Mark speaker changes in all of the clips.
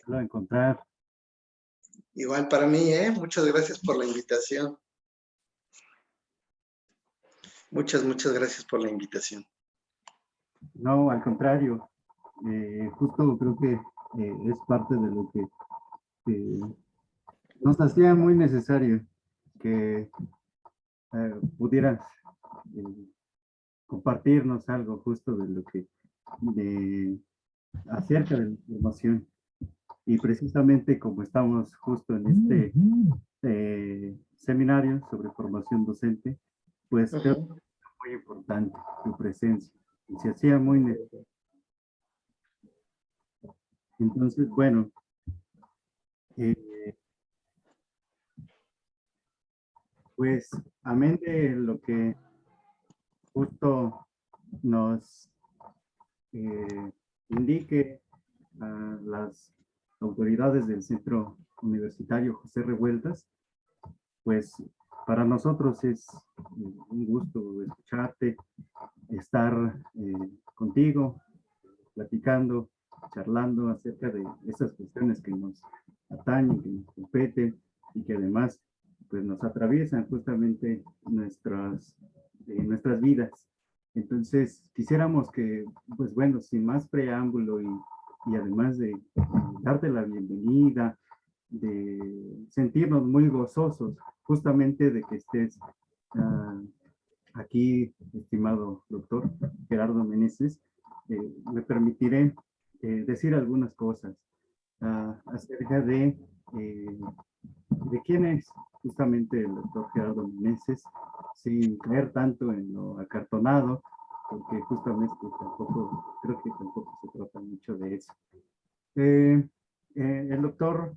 Speaker 1: volverlo a encontrar.
Speaker 2: Igual para mí, muchas gracias por la invitación. Muchas gracias por la invitación.
Speaker 1: No, al contrario, justo creo que es parte de lo que nos hacía muy necesario que pudieras compartirnos algo justo de lo que, acerca de la información. Y precisamente como estamos justo en este seminario sobre formación docente, pues creo que es muy importante tu presencia. Y se hacía muy necesario. Entonces, bueno, pues amén de lo que justo nos indique a las autoridades del Centro Universitario José Revueltas, pues para nosotros es un gusto escucharte, estar contigo, platicando, charlando acerca de esas cuestiones que nos atañen, que nos competen y que además pues nos atraviesan justamente nuestras vidas. Entonces quisiéramos que, pues bueno, sin más preámbulo y además de darte la bienvenida, de sentirnos muy gozosos justamente de que estés aquí, estimado doctor Gerardo Meneses, me permitiré decir algunas cosas acerca de quién es justamente el doctor Gerardo Meneses, sin caer tanto en lo acartonado, porque justamente tampoco, creo que tampoco se trata mucho de eso. El doctor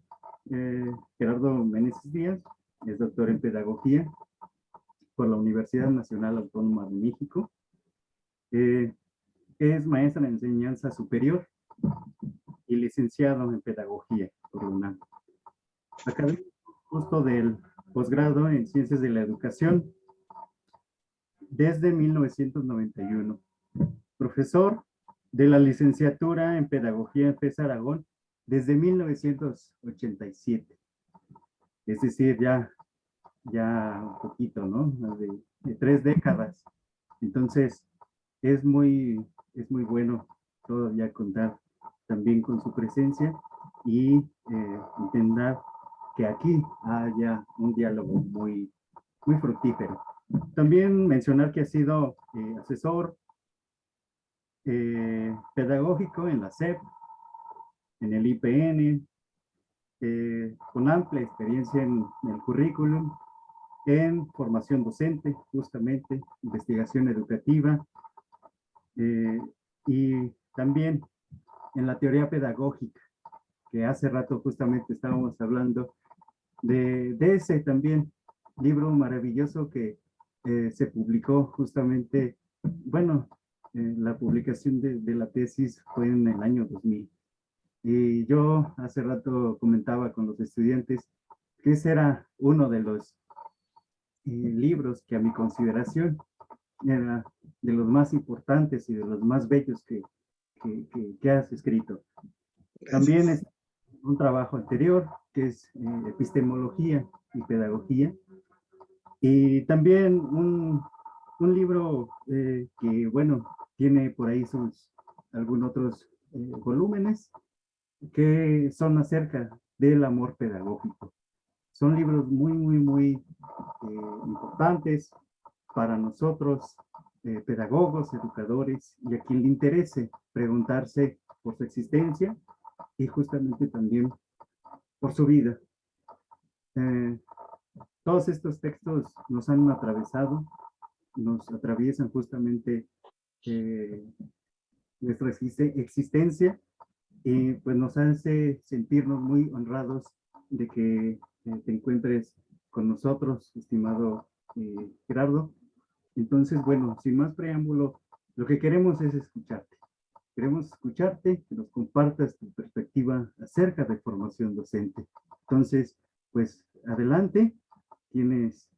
Speaker 1: Gerardo Meneses Díaz es doctor en pedagogía por la Universidad Nacional Autónoma de México. Es maestra en enseñanza superior y licenciado en pedagogía por la UNAM. Académico justo del posgrado en ciencias de la educación desde 1991. Profesor de la licenciatura en pedagogía en FES Aragón desde 1987. Es decir, ya un poquito, ¿no? De 3 décadas. Entonces, es muy bueno todavía contar también con su presencia y intentar que aquí haya un diálogo muy fructífero. También mencionar que ha sido asesor pedagógico en la SEP, en el IPN, con amplia experiencia en el currículum, en formación docente, justamente, investigación educativa, y también en la teoría pedagógica, que hace rato justamente estábamos hablando de ese también libro maravilloso que se publicó justamente, bueno, la publicación de la tesis fue en el año 2000. Y yo hace rato comentaba con los estudiantes que ese era uno de los libros que a mi consideración era de los más importantes y de los más bellos que has escrito.
Speaker 2: Gracias.
Speaker 1: También es un trabajo anterior que es epistemología y pedagogía, y también un libro que, bueno, tiene por ahí algunos otros volúmenes que son acerca del amor pedagógico. Son libros muy importantes para nosotros, pedagogos, educadores, y a quien le interese preguntarse por su existencia y justamente también por su vida. Todos estos textos nos han atravesado, nos atraviesan justamente nuestra existencia, y pues nos hace sentirnos muy honrados de que te encuentres con nosotros, estimado Gerardo. Entonces, bueno, sin más preámbulo, lo que queremos es escucharte. Queremos escucharte, que nos compartas tu perspectiva acerca de formación docente. Entonces, pues adelante, tienes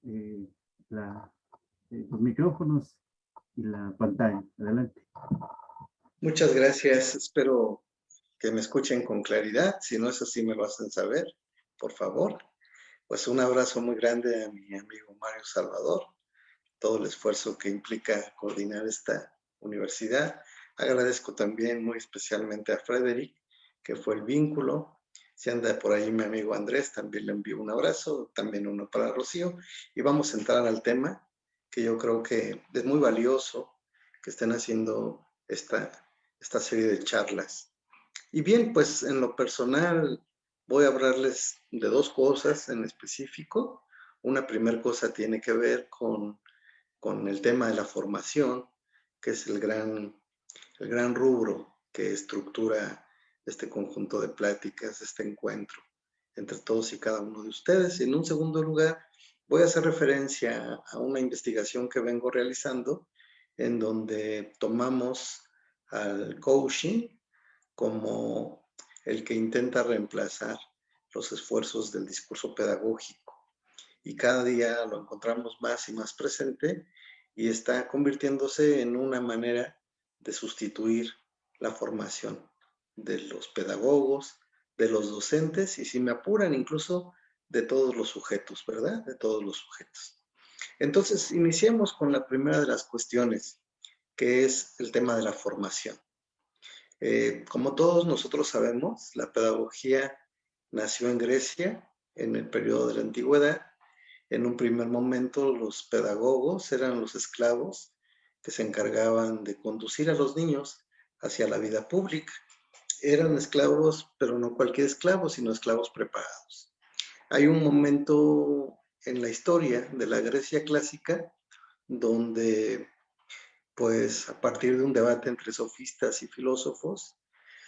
Speaker 1: los micrófonos y la pantalla. Adelante.
Speaker 2: Muchas gracias. Espero que me escuchen con claridad. Si no es así, me lo hacen saber, por favor. Pues un abrazo muy grande a mi amigo Mario Salvador, todo el esfuerzo que implica coordinar esta universidad. Agradezco también muy especialmente a Frederick, que fue el vínculo. Si anda por ahí mi amigo Andrés, también le envío un abrazo, también uno para Rocío. Y vamos a entrar al tema, que yo creo que es muy valioso que estén haciendo esta serie de charlas. Y bien, pues en lo personal voy a hablarles de dos cosas en específico. Una primera cosa tiene que ver con el tema de la formación, que es el gran rubro que estructura este conjunto de pláticas, este encuentro entre todos y cada uno de ustedes. Y en un segundo lugar, voy a hacer referencia a una investigación que vengo realizando en donde tomamos al coaching como el que intenta reemplazar los esfuerzos del discurso pedagógico. Y cada día lo encontramos más y más presente y está convirtiéndose en una manera de sustituir la formación de los pedagogos, de los docentes y, si me apuran, incluso de todos los sujetos, ¿verdad? De todos los sujetos. Entonces, iniciemos con la primera de las cuestiones, que es el tema de la formación. Como todos nosotros sabemos, la pedagogía nació en Grecia en el periodo de la antigüedad. En un primer momento, los pedagogos eran los esclavos que se encargaban de conducir a los niños hacia la vida pública. Eran esclavos, pero no cualquier esclavo, sino esclavos preparados. Hay un momento en la historia de la Grecia clásica donde, pues, a partir de un debate entre sofistas y filósofos,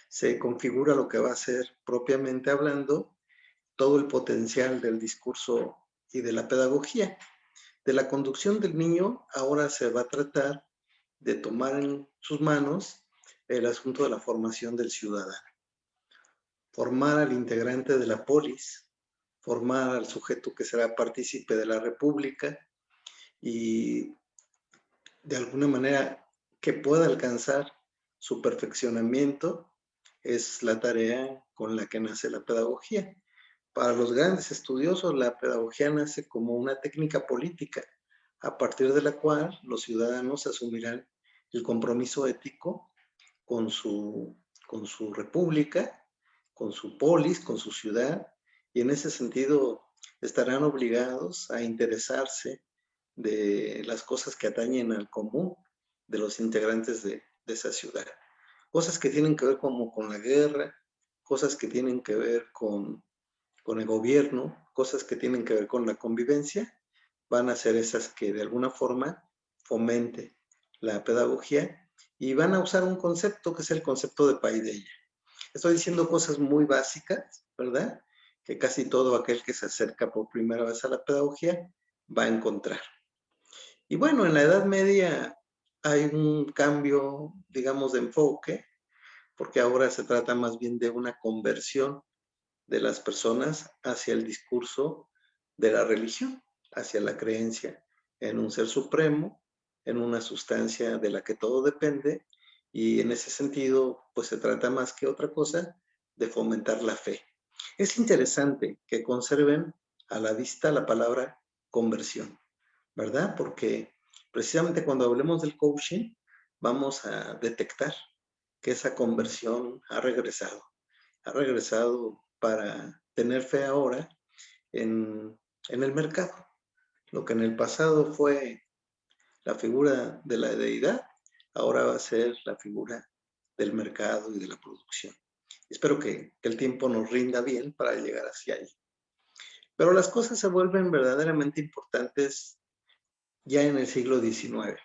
Speaker 2: se configura lo que va a ser, propiamente hablando, todo el potencial del discurso y de la pedagogía. De la conducción del niño, ahora se va a tratar de tomar en sus manos el asunto de la formación del ciudadano. Formar al integrante de la polis, formar al sujeto que será partícipe de la república y, de alguna manera, que pueda alcanzar su perfeccionamiento, es la tarea con la que nace la pedagogía. Para los grandes estudiosos, la pedagogía nace como una técnica política, a partir de la cual los ciudadanos asumirán el compromiso ético con con su república, con su polis, con su ciudad, y en ese sentido estarán obligados a interesarse de las cosas que atañen al común de los integrantes de esa ciudad. Cosas que tienen que ver como con la guerra, cosas que tienen que ver con el gobierno, cosas que tienen que ver con la convivencia, van a ser esas que de alguna forma fomente la pedagogía y van a usar un concepto que es el concepto de paideia. Estoy diciendo cosas muy básicas, ¿verdad? Que casi todo aquel que se acerca por primera vez a la pedagogía va a encontrar. Y bueno, en la Edad Media hay un cambio, digamos, de enfoque, porque ahora se trata más bien de una conversión de las personas hacia el discurso de la religión, hacia la creencia en un ser supremo, en una sustancia de la que todo depende, y en ese sentido, pues se trata más que otra cosa de fomentar la fe. Es interesante que conserven a la vista la palabra conversión, ¿verdad? Porque precisamente cuando hablemos del coaching, vamos a detectar que esa conversión ha regresado para tener fe ahora en el mercado. Lo que en el pasado fue la figura de la deidad, ahora va a ser la figura del mercado y de la producción. Espero que el tiempo nos rinda bien para llegar hacia ahí. Pero las cosas se vuelven verdaderamente importantes ya en el siglo XIX.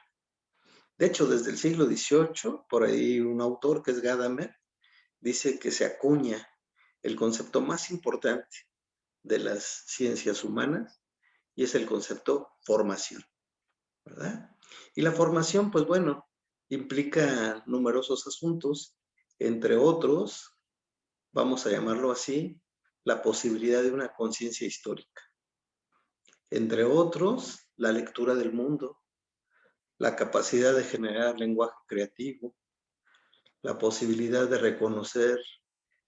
Speaker 2: De hecho, desde el siglo XVIII, por ahí un autor que es Gadamer dice que se acuña el concepto más importante de las ciencias humanas y es el concepto formación, ¿verdad? Y la formación, pues bueno, implica numerosos asuntos, entre otros, vamos a llamarlo así, la posibilidad de una conciencia histórica. Entre otros, la lectura del mundo, la capacidad de generar lenguaje creativo, la posibilidad de reconocer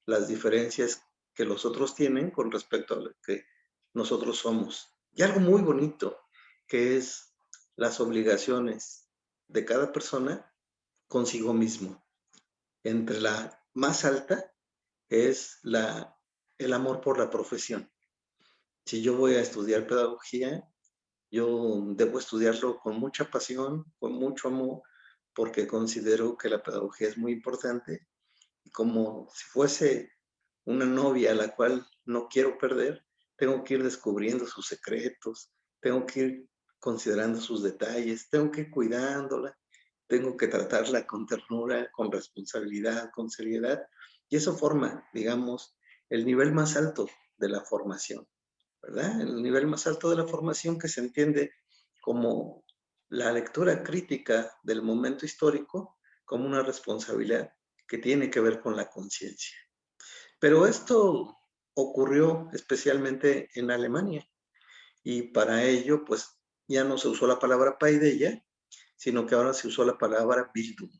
Speaker 2: las diferencias que los otros tienen con respecto a lo que nosotros somos. Y algo muy bonito, que es las obligaciones de cada persona consigo mismo. Entre la más alta es el amor por la profesión. Si yo voy a estudiar pedagogía, yo debo estudiarlo con mucha pasión, con mucho amor, porque considero que la pedagogía es muy importante. Y como si fuese una novia a la cual no quiero perder, tengo que ir descubriendo sus secretos, tengo que ir considerando sus detalles, tengo que ir cuidándola, tengo que tratarla con ternura, con responsabilidad, con seriedad. Y eso forma, digamos, el nivel más alto de la formación, ¿verdad? El nivel más alto de la formación que se entiende como la lectura crítica del momento histórico como una responsabilidad que tiene que ver con la conciencia. Pero esto ocurrió especialmente en Alemania y para ello pues ya no se usó la palabra paideia, sino que ahora se usó la palabra Bildung.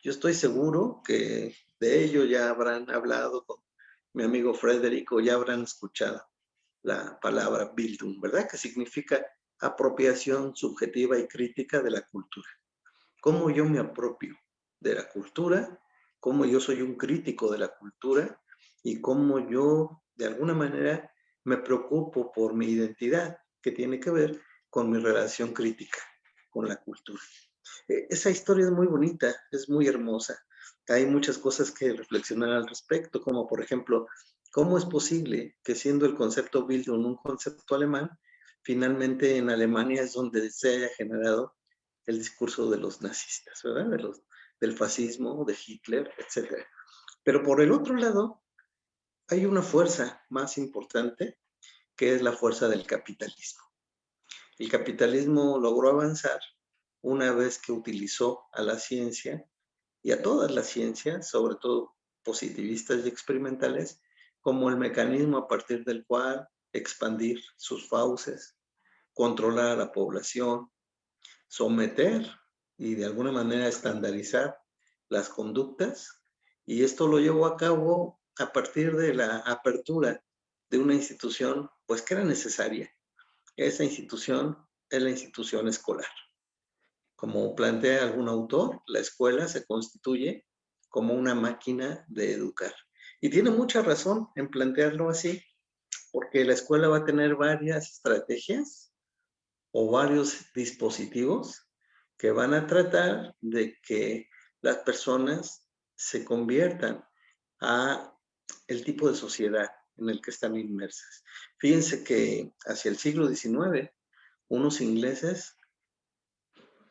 Speaker 2: Yo estoy seguro que de ello ya habrán hablado con mi amigo Federico, ya habrán escuchado la palabra Bildung, ¿verdad? Que significa apropiación subjetiva y crítica de la cultura. ¿Cómo yo me apropio de la cultura? ¿Cómo yo soy un crítico de la cultura? Y cómo yo, de alguna manera, me preocupo por mi identidad, que tiene que ver con mi relación crítica con la cultura. Esa historia es muy bonita, es muy hermosa. Hay muchas cosas que reflexionar al respecto, como por ejemplo, ¿cómo es posible que siendo el concepto Bildung un concepto alemán, finalmente en Alemania es donde se haya generado el discurso de los nazistas, ¿verdad? Del fascismo, de Hitler, etc. Pero por el otro lado, hay una fuerza más importante, que es la fuerza del capitalismo. El capitalismo logró avanzar una vez que utilizó a la ciencia y a todas las ciencias, sobre todo positivistas y experimentales, como el mecanismo a partir del cual expandir sus fauces, controlar a la población, someter y de alguna manera estandarizar las conductas. Y esto lo llevó a cabo a partir de la apertura de una institución, pues que era necesaria. Esa institución es la institución escolar. Como plantea algún autor, la escuela se constituye como una máquina de educar. Y tiene mucha razón en plantearlo así, porque la escuela va a tener varias estrategias o varios dispositivos que van a tratar de que las personas se conviertan a el tipo de sociedad en el que están inmersas. Fíjense que hacia el siglo XIX, unos ingleses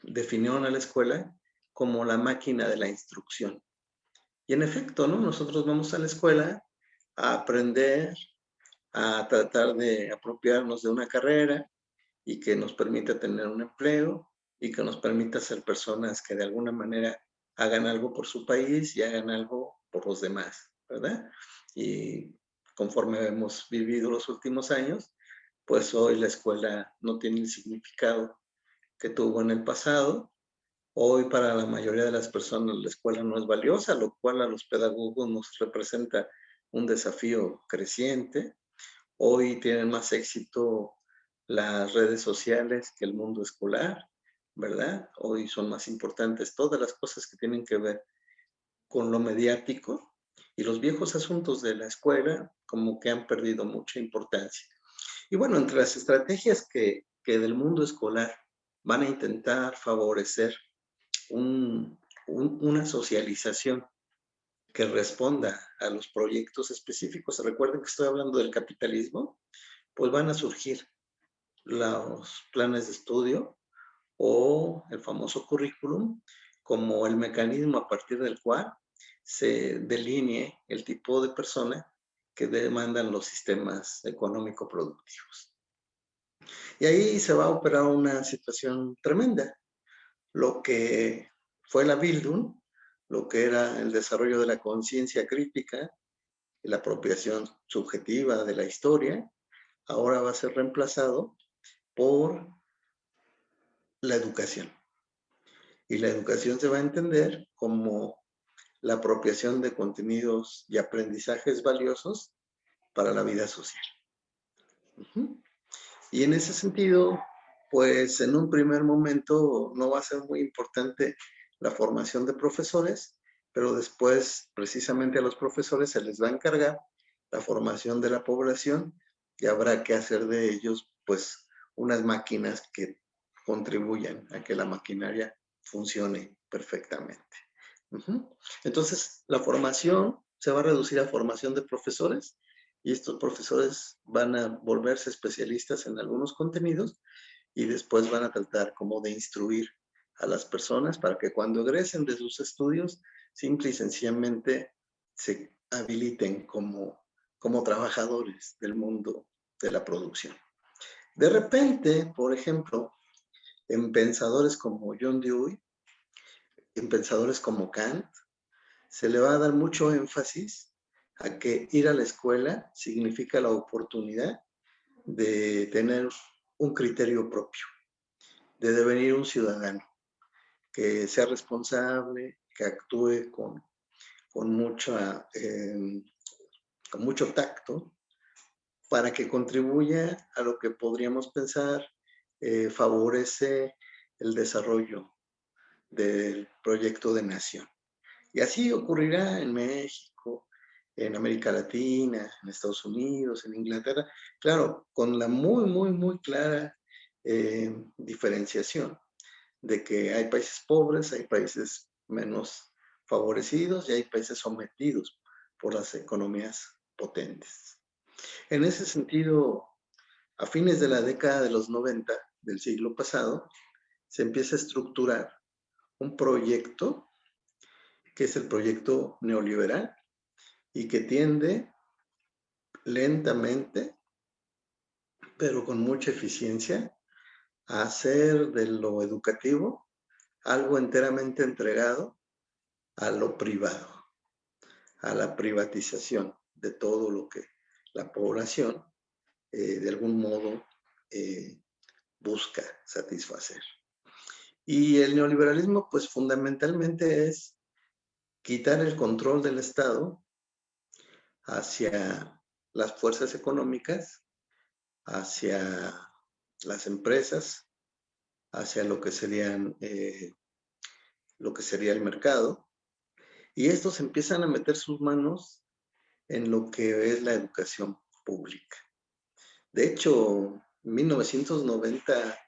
Speaker 2: definieron a la escuela como la máquina de la instrucción. Y en efecto, ¿no? Nosotros vamos a la escuela a aprender, a tratar de apropiarnos de una carrera y que nos permita tener un empleo y que nos permita ser personas que de alguna manera hagan algo por su país y hagan algo por los demás, ¿verdad? Y conforme hemos vivido los últimos años, pues hoy la escuela no tiene el significado que tuvo en el pasado. Hoy para la mayoría de las personas la escuela no es valiosa, lo cual a los pedagogos nos representa un desafío creciente. Hoy tienen más éxito las redes sociales que el mundo escolar, ¿verdad? Hoy son más importantes todas las cosas que tienen que ver con lo mediático y los viejos asuntos de la escuela como que han perdido mucha importancia. Y bueno, entre las estrategias que del mundo escolar van a intentar favorecer una socialización que responda a los proyectos específicos. Recuerden que estoy hablando del capitalismo, pues van a surgir los planes de estudio o el famoso currículum como el mecanismo a partir del cual se delinee el tipo de persona que demandan los sistemas económico-productivos. Y ahí se va a operar una situación tremenda. Lo que fue la Bildung, lo que era el desarrollo de la conciencia crítica, la apropiación subjetiva de la historia, ahora va a ser reemplazado por la educación. Y la educación se va a entender como la apropiación de contenidos y aprendizajes valiosos para la vida social. Y en ese sentido, pues en un primer momento no va a ser muy importante la formación de profesores, pero después precisamente a los profesores se les va a encargar la formación de la población y habrá que hacer de ellos pues unas máquinas que contribuyan a que la maquinaria funcione perfectamente. Entonces, la formación se va a reducir a formación de profesores y estos profesores van a volverse especialistas en algunos contenidos y después van a tratar como de instruir a las personas para que cuando egresen de sus estudios, simple y sencillamente se habiliten como trabajadores del mundo de la producción. De repente, por ejemplo, en pensadores como John Dewey, en pensadores como Kant, se le va a dar mucho énfasis a que ir a la escuela significa la oportunidad de tener un criterio propio, de devenir un ciudadano, que sea responsable, que actúe con mucho tacto, para que contribuya a lo que podríamos pensar favorece el desarrollo del proyecto de nación. Y así ocurrirá en México, en América Latina, en Estados Unidos, en Inglaterra, claro, con la muy clara diferenciación de que hay países pobres, hay países menos favorecidos y hay países sometidos por las economías potentes. En ese sentido, a fines de la década de los 90 del siglo pasado, se empieza a estructurar un proyecto que es el proyecto neoliberal y que tiende lentamente, pero con mucha eficiencia, a hacer de lo educativo algo enteramente entregado a lo privado, a la privatización de todo lo que la población de algún modo busca satisfacer. Y el neoliberalismo, pues fundamentalmente es quitar el control del Estado hacia las fuerzas económicas, hacia las empresas, hacia lo que sería el mercado, y estos empiezan a meter sus manos en lo que es la educación pública. De hecho, 1990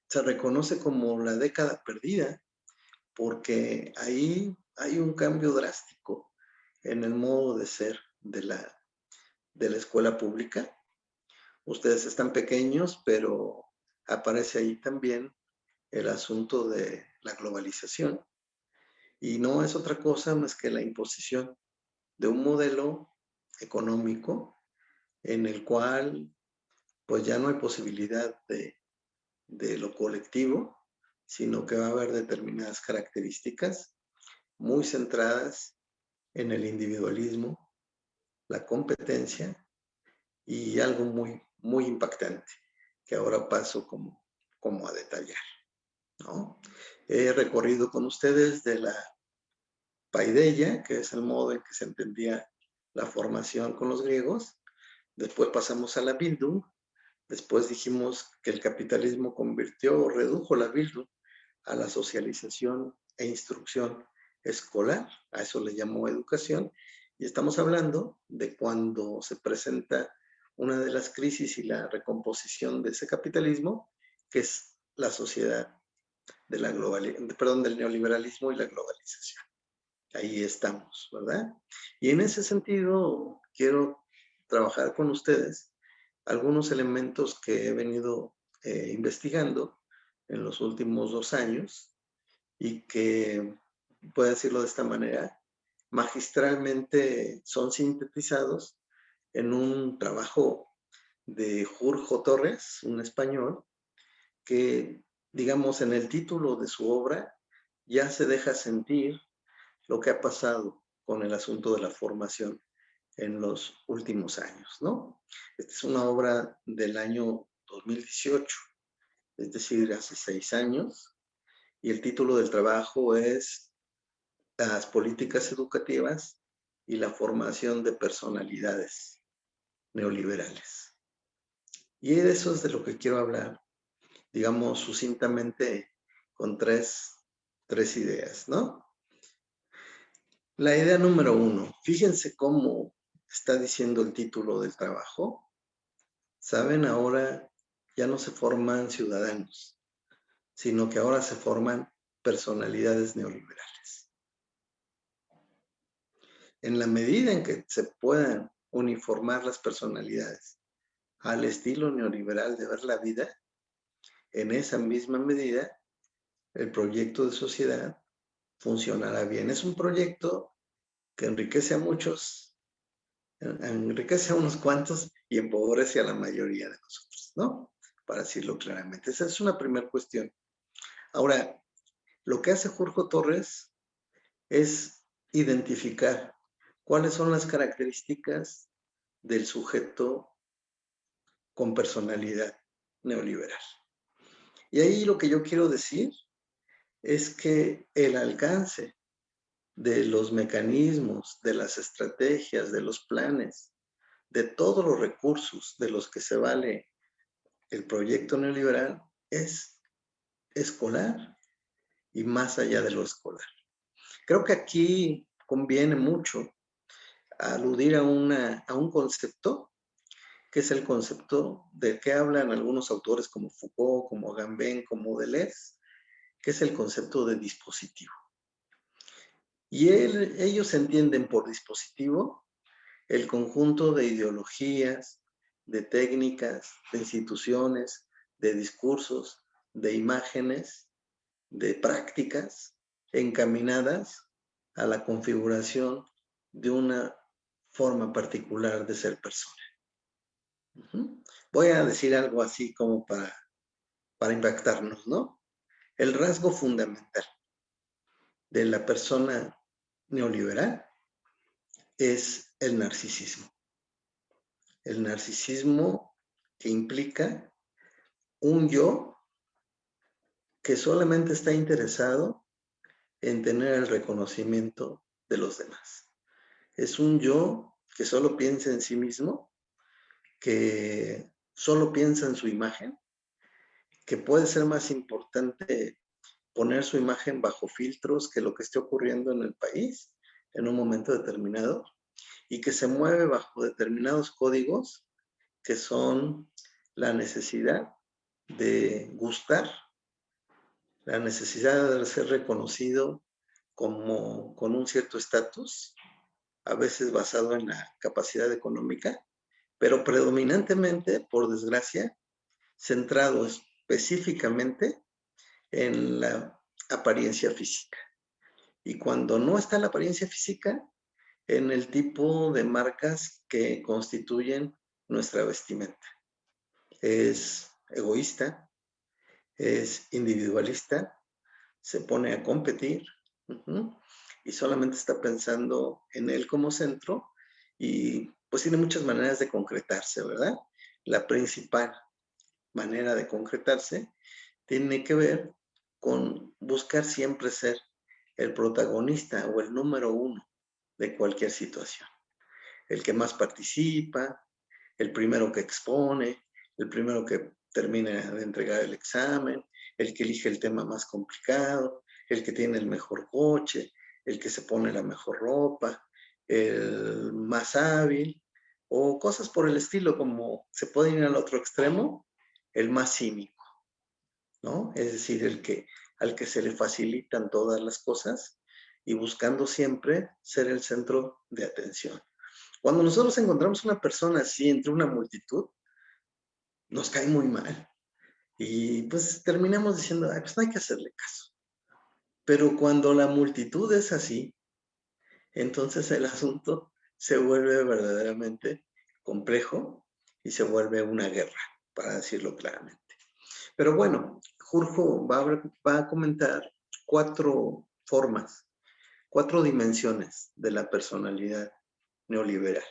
Speaker 2: se reconoce como la década perdida, porque ahí hay un cambio drástico en el modo de ser de la escuela pública. Ustedes están pequeños, pero aparece ahí también el asunto de la globalización. Y no es otra cosa más que la imposición de un modelo económico en el cual pues ya no hay posibilidad de lo colectivo, sino que va a haber determinadas características muy centradas en el individualismo, la competencia y algo muy impactante que ahora paso como a detallar, ¿no? He recorrido con ustedes de la paideia, que es el modo en que se entendía la formación con los griegos, después pasamos a la Bildung, después dijimos que el capitalismo convirtió o redujo la Bildung a la socialización e instrucción escolar, a eso le llamó educación, y estamos hablando de cuando se presenta una de las crisis y la recomposición de ese capitalismo, que es la sociedad del neoliberalismo y la globalización. Ahí estamos, ¿verdad? Y en ese sentido, quiero trabajar con ustedes algunos elementos que he venido investigando en los últimos 2 años y que, puedo decirlo de esta manera, magistralmente son sintetizados en un trabajo de Jorge Torres, un español, que, digamos, en el título de su obra ya se deja sentir lo que ha pasado con el asunto de la formación en los últimos años, ¿no? Esta es una obra del año 2018, es decir, hace 6 años, y el título del trabajo es las políticas educativas y la formación de personalidades neoliberales. Y de eso es de lo que quiero hablar, digamos, sucintamente con tres ideas, ¿no? La idea número 1, fíjense cómo está diciendo el título del trabajo. Saben, ahora ya no se forman ciudadanos, sino que ahora se forman personalidades neoliberales. En la medida en que se puedan uniformar las personalidades al estilo neoliberal de ver la vida, en esa misma medida el proyecto de sociedad funcionará bien. Es un proyecto que enriquece a muchos, enriquece a unos cuantos y empobrece a la mayoría de nosotros, ¿no? Para decirlo claramente. Esa es una primera cuestión. Ahora, lo que hace Jorge Torres es identificar cuáles son las características del sujeto con personalidad neoliberal. Y ahí lo que yo quiero decir es que el alcance de los mecanismos, de las estrategias, de los planes, de todos los recursos de los que se vale el proyecto neoliberal es escolar y más allá de lo escolar. Creo que aquí conviene mucho aludir a un concepto, que es el concepto del que hablan algunos autores como Foucault, como Agamben, como Deleuze, que es el concepto de dispositivo. Y ellos entienden por dispositivo el conjunto de ideologías, de técnicas, de instituciones, de discursos, de imágenes, de prácticas encaminadas a la configuración de una forma particular de ser persona. Voy a decir algo así como para impactarnos, ¿no? El rasgo fundamental de la persona neoliberal es el narcisismo. El narcisismo que implica un yo que solamente está interesado en tener el reconocimiento de los demás. Es un yo que solo piensa en sí mismo, que solo piensa en su imagen, que puede ser más importante poner su imagen bajo filtros que lo que esté ocurriendo en el país en un momento determinado y que se mueve bajo determinados códigos que son la necesidad de gustar, la necesidad de ser reconocido como con un cierto estatus, a veces basado en la capacidad económica, pero predominantemente, por desgracia, centrado específicamente en la apariencia física. Y cuando no está la apariencia física, en el tipo de marcas que constituyen nuestra vestimenta. Es egoísta, es individualista, se pone a competir y solamente está pensando en él como centro y pues tiene muchas maneras de concretarse, ¿verdad? La principal manera de concretarse tiene que ver con buscar siempre ser el protagonista o el número uno de cualquier situación. El que más participa, el primero que expone, el primero que termina de entregar el examen, el que elige el tema más complicado, el que tiene el mejor coche, el que se pone la mejor ropa, el más hábil, o cosas por el estilo, como se puede ir al otro extremo, el más cínico, ¿no? Es decir, al que se le facilitan todas las cosas y buscando siempre ser el centro de atención. Cuando nosotros encontramos una persona así entre una multitud, nos cae muy mal. Y pues terminamos diciendo, ay, pues no hay que hacerle caso. Pero cuando la multitud es así, entonces el asunto se vuelve verdaderamente complejo y se vuelve una guerra, para decirlo claramente. Pero bueno, Jorge va a comentar 4 formas, 4 dimensiones de la personalidad neoliberal.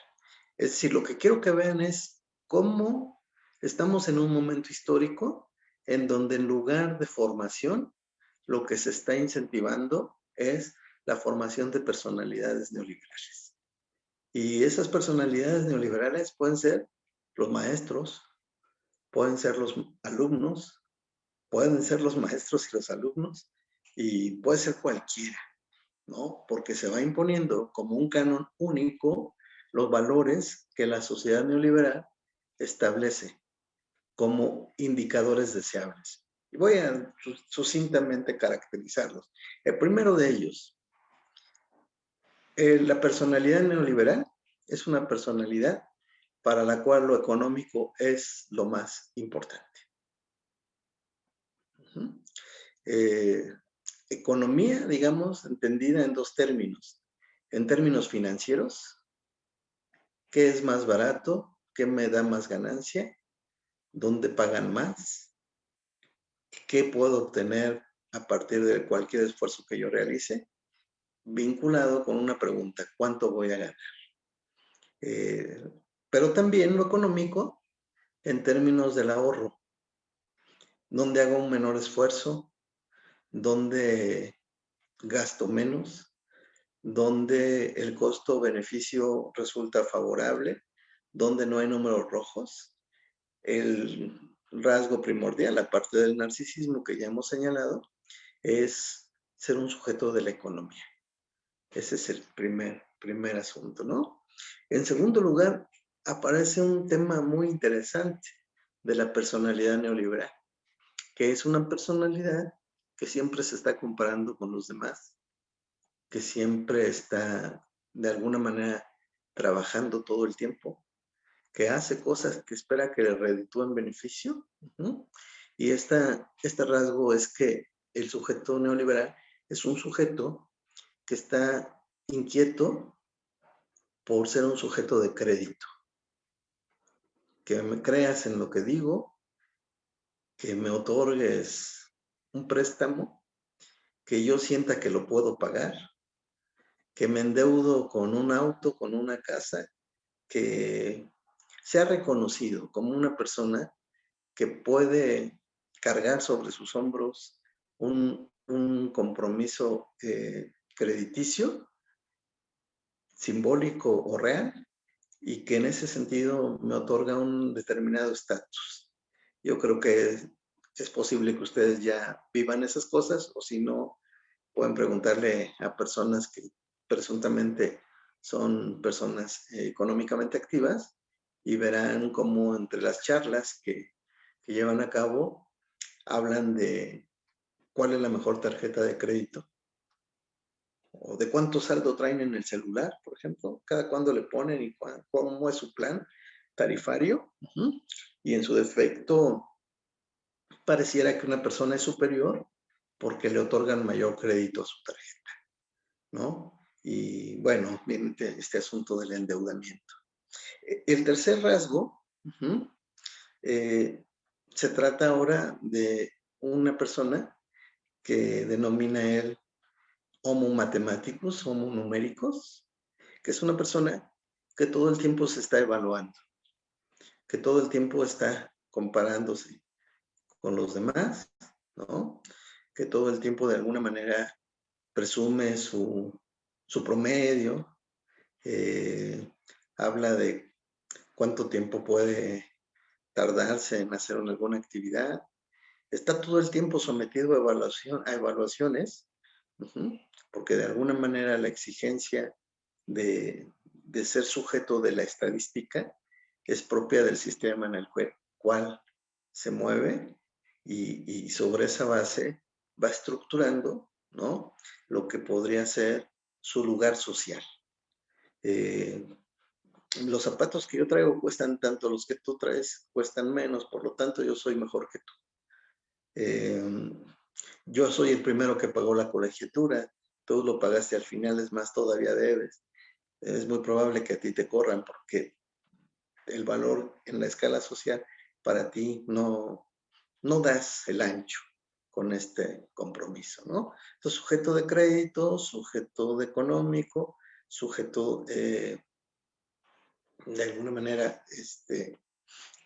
Speaker 2: Es decir, lo que quiero que vean es cómo estamos en un momento histórico en donde en lugar de formación, lo que se está incentivando es la formación de personalidades neoliberales. Y esas personalidades neoliberales pueden ser los maestros, pueden ser los alumnos, pueden ser los maestros y los alumnos, y puede ser cualquiera, ¿no? Porque se va imponiendo como un canon único los valores que la sociedad neoliberal establece como indicadores deseables. Y voy a sucintamente caracterizarlos. El primero de ellos, la personalidad neoliberal es una personalidad para la cual lo económico es lo más importante. Economía, digamos, entendida en dos términos. En términos financieros, ¿qué es más barato? ¿Qué me da más ganancia? ¿Dónde pagan más? ¿Qué puedo obtener a partir de cualquier esfuerzo que yo realice? Vinculado con una pregunta, ¿cuánto voy a ganar? Pero también lo económico en términos del ahorro, ¿dónde hago un menor esfuerzo? ¿Dónde gasto menos? ¿Dónde el costo-beneficio resulta favorable? ¿Dónde no hay números rojos? El rasgo primordial, aparte del narcisismo que ya hemos señalado, es ser un sujeto de la economía. Ese es el primer asunto, ¿no? En segundo lugar, aparece un tema muy interesante de la personalidad neoliberal, que es una personalidad que siempre se está comparando con los demás, que siempre está de alguna manera trabajando todo el tiempo, que hace cosas que espera que le reditúen beneficio. Y este rasgo es que el sujeto neoliberal es un sujeto que está inquieto por ser un sujeto de crédito. Que me creas en lo que digo, que me otorgues un préstamo, que yo sienta que lo puedo pagar, que me endeudo con un auto, con una casa, que sea reconocido como una persona que puede cargar sobre sus hombros un compromiso crediticio, simbólico o real, y que en ese sentido me otorga un determinado estatus. Yo creo que es posible que ustedes ya vivan esas cosas, o si no, pueden preguntarle a personas que presuntamente son personas económicamente activas y verán cómo entre las charlas que llevan a cabo hablan de cuál es la mejor tarjeta de crédito o de cuánto saldo traen en el celular, por ejemplo, cada cuándo le ponen y cómo es su plan tarifario. Y en su defecto, pareciera que una persona es superior porque le otorgan mayor crédito a su tarjeta, ¿no? Y bueno, viene este asunto del endeudamiento. El tercer rasgo, se trata ahora de una persona que denomina él homo mathematicus, homo numéricos, que es una persona que todo el tiempo se está evaluando, que todo el tiempo está comparándose con los demás, ¿no? Que todo el tiempo de alguna manera presume su promedio, habla de cuánto tiempo puede tardarse en hacer alguna actividad, está todo el tiempo sometido a evaluaciones, porque de alguna manera la exigencia de ser sujeto de la estadística es propia del sistema en el cual se mueve, y sobre esa base va estructurando, ¿no?, lo que podría ser su lugar social. Los zapatos que yo traigo cuestan tanto, los que tú traes cuestan menos, por lo tanto yo soy mejor que tú. Yo soy el primero que pagó la colegiatura, tú lo pagaste al final, es más, todavía debes. Es muy probable que a ti te corran porque el valor en la escala social para ti no das el ancho con este compromiso, ¿no? Entonces, sujeto de crédito, sujeto de económico, sujeto de alguna manera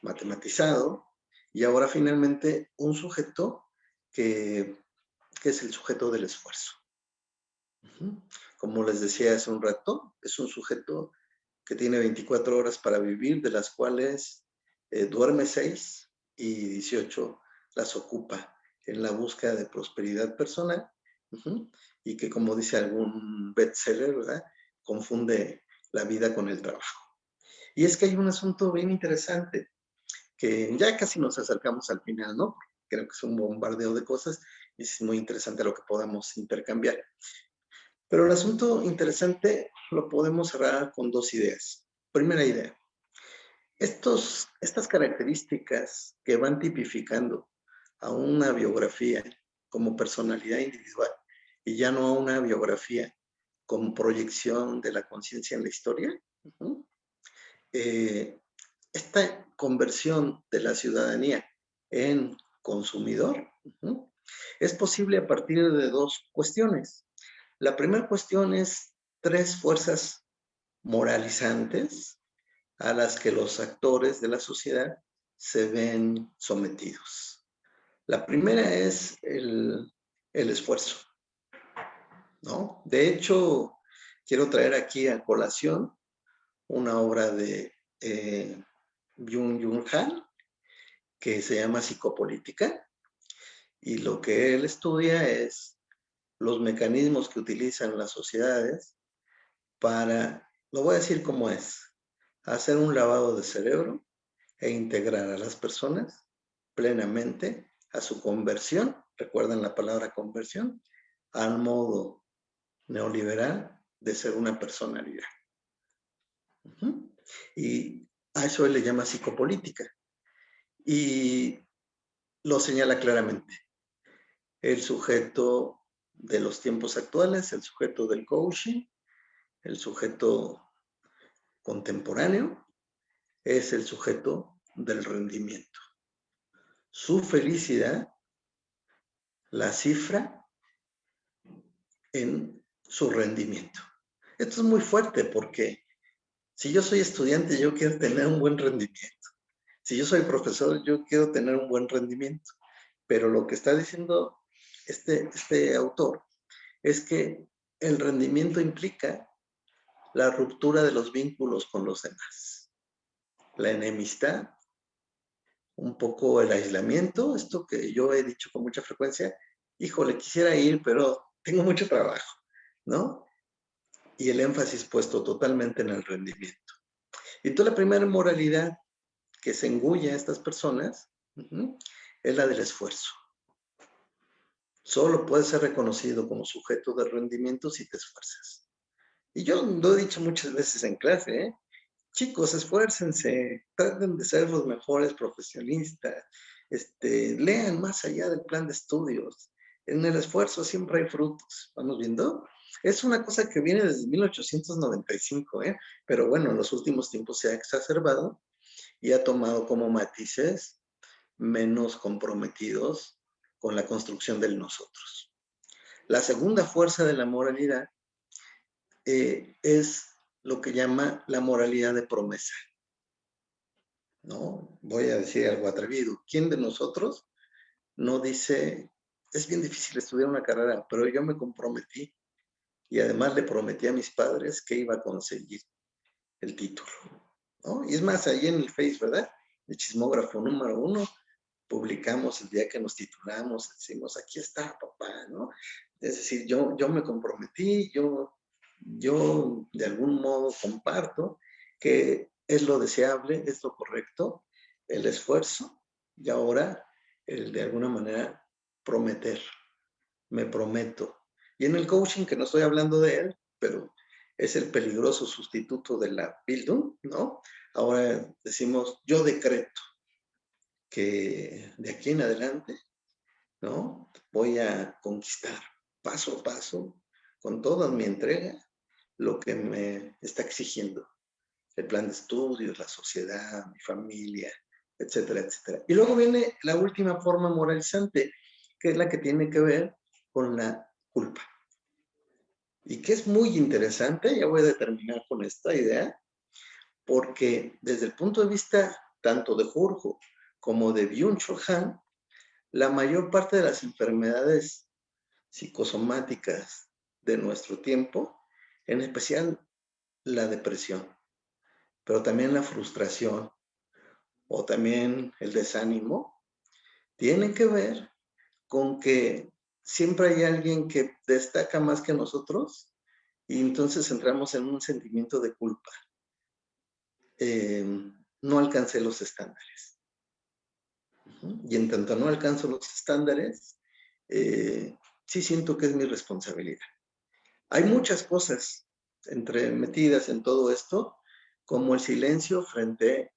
Speaker 2: matematizado, y ahora finalmente un sujeto que es el sujeto del esfuerzo, Como les decía hace un rato, es un sujeto que tiene 24 horas para vivir, de las cuales duerme 6 y 18 las ocupa en la búsqueda de prosperidad personal, y que, como dice algún bestseller, ¿verdad?, confunde la vida con el trabajo. Y es que hay un asunto bien interesante, que ya casi nos acercamos al final, ¿no? Creo que es un bombardeo de cosas y es muy interesante lo que podamos intercambiar. Pero el asunto interesante lo podemos cerrar con 2 ideas. Primera idea, estas características que van tipificando a una biografía como personalidad individual y ya no a una biografía como proyección de la conciencia en la historia, esta conversión de la ciudadanía en consumidor es posible a partir de 2 cuestiones. La primera cuestión es 3 fuerzas moralizantes a las que los actores de la sociedad se ven sometidos. La primera es el esfuerzo, ¿no? De hecho, quiero traer aquí a colación una obra de Byung-Chul Han, que se llama Psicopolítica, y lo que él estudia es los mecanismos que utilizan las sociedades para, lo voy a decir como es, hacer un lavado de cerebro e integrar a las personas plenamente a su conversión, recuerden la palabra conversión, al modo neoliberal de ser una personalidad. Y a eso él le llama psicopolítica. Y lo señala claramente. El sujeto de los tiempos actuales, el sujeto del coaching, el sujeto contemporáneo, es el sujeto del rendimiento. Su felicidad la cifra en su rendimiento. Esto es muy fuerte porque si yo soy estudiante, yo quiero tener un buen rendimiento. Si yo soy profesor, yo quiero tener un buen rendimiento. Pero lo que está diciendo este autor es que el rendimiento implica la ruptura de los vínculos con los demás, la enemistad, un poco el aislamiento, esto que yo he dicho con mucha frecuencia, híjole, quisiera ir, pero tengo mucho trabajo, ¿no? Y el énfasis puesto totalmente en el rendimiento. Y entonces la primera moralidad que se engulle a estas personas es la del esfuerzo. Solo puedes ser reconocido como sujeto de rendimiento si te esfuerzas. Y yo lo he dicho muchas veces en clase, ¿eh? Chicos, esfuércense, traten de ser los mejores profesionistas, lean más allá del plan de estudios. En el esfuerzo siempre hay frutos. ¿Vamos viendo? Es una cosa que viene desde 1895, ¿eh? Pero bueno, en los últimos tiempos se ha exacerbado y ha tomado como matices menos comprometidos con la construcción del nosotros. La segunda fuerza de la moralidad es lo que llama la moralidad de promesa. ¿No? Voy a decir algo atrevido. ¿Quién de nosotros no dice, es bien difícil estudiar una carrera, pero yo me comprometí y además le prometí a mis padres que iba a conseguir el título, ¿no? Y es más, ahí en el Face, ¿verdad? El chismógrafo número 1, publicamos el día que nos titulamos, decimos, aquí está, papá, ¿no? Es decir, yo me comprometí, yo de algún modo comparto que es lo deseable, es lo correcto, el esfuerzo y ahora el de alguna manera prometer, me prometo. Y en el coaching, que no estoy hablando de él, pero es el peligroso sustituto de la Bildung, ¿no? Ahora decimos, yo decreto que de aquí en adelante, ¿no? Voy a conquistar paso a paso, con toda mi entrega, lo que me está exigiendo el plan de estudios, la sociedad, mi familia, etcétera, etcétera. Y luego viene la última forma moralizante, que es la que tiene que ver con la culpa. Y que es muy interesante, ya voy a terminar con esta idea, porque desde el punto de vista tanto de Jorge como de Byung-Chul Han, la mayor parte de las enfermedades psicosomáticas de nuestro tiempo, en especial la depresión, pero también la frustración o también el desánimo, tienen que ver con que siempre hay alguien que destaca más que nosotros y entonces entramos en un sentimiento de culpa. No alcancé los estándares. Y en tanto no alcanzo los estándares, sí siento que es mi responsabilidad. Hay muchas cosas metidas en todo esto, como el silencio frente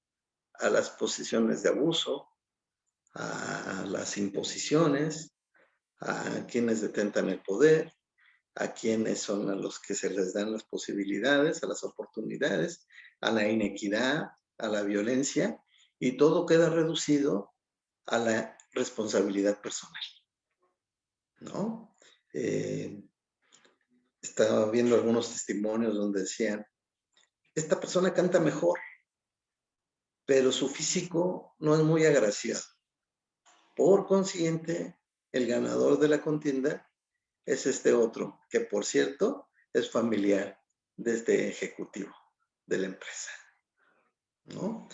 Speaker 2: a las posiciones de abuso, a las imposiciones, a quienes detentan el poder, a quienes son a los que se les dan las posibilidades, a las oportunidades, a la inequidad, a la violencia, y todo queda reducido a la responsabilidad personal, ¿no? Estaba viendo algunos testimonios donde decían, esta persona canta mejor, pero su físico no es muy agraciado. Por consiguiente, el ganador de la contienda es este otro, que por cierto es familiar de este ejecutivo de la empresa, ¿no?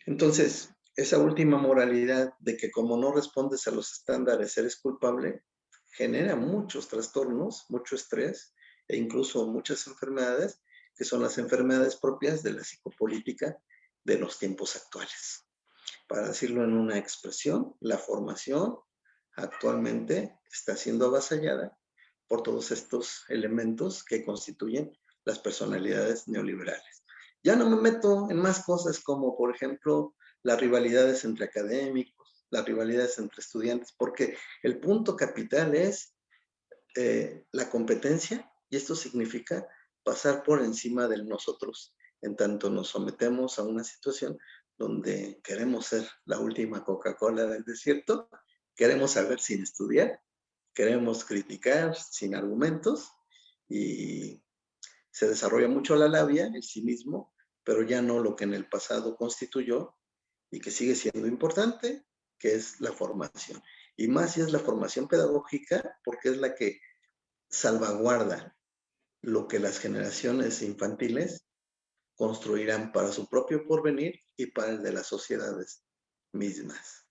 Speaker 2: Entonces, esa última moralidad de que como no respondes a los estándares eres culpable, genera muchos trastornos, mucho estrés e incluso muchas enfermedades, que son las enfermedades propias de la psicopolítica de los tiempos actuales. Para decirlo en una expresión, la formación actualmente está siendo avasallada por todos estos elementos que constituyen las personalidades neoliberales. Ya no me meto en más cosas como, por ejemplo, las rivalidades entre académicos, las rivalidades entre estudiantes, porque el punto capital es la competencia, y esto significa pasar por encima de nosotros, en tanto nos sometemos a una situación donde queremos ser la última Coca-Cola del desierto, queremos saber sin estudiar, queremos criticar sin argumentos, y se desarrolla mucho la labia, el cinismo, pero ya no lo que en el pasado constituyó y que sigue siendo importante, que es la formación. Y más si es la formación pedagógica, porque es la que salvaguarda lo que las generaciones infantiles construirán para su propio porvenir y para el de las sociedades mismas.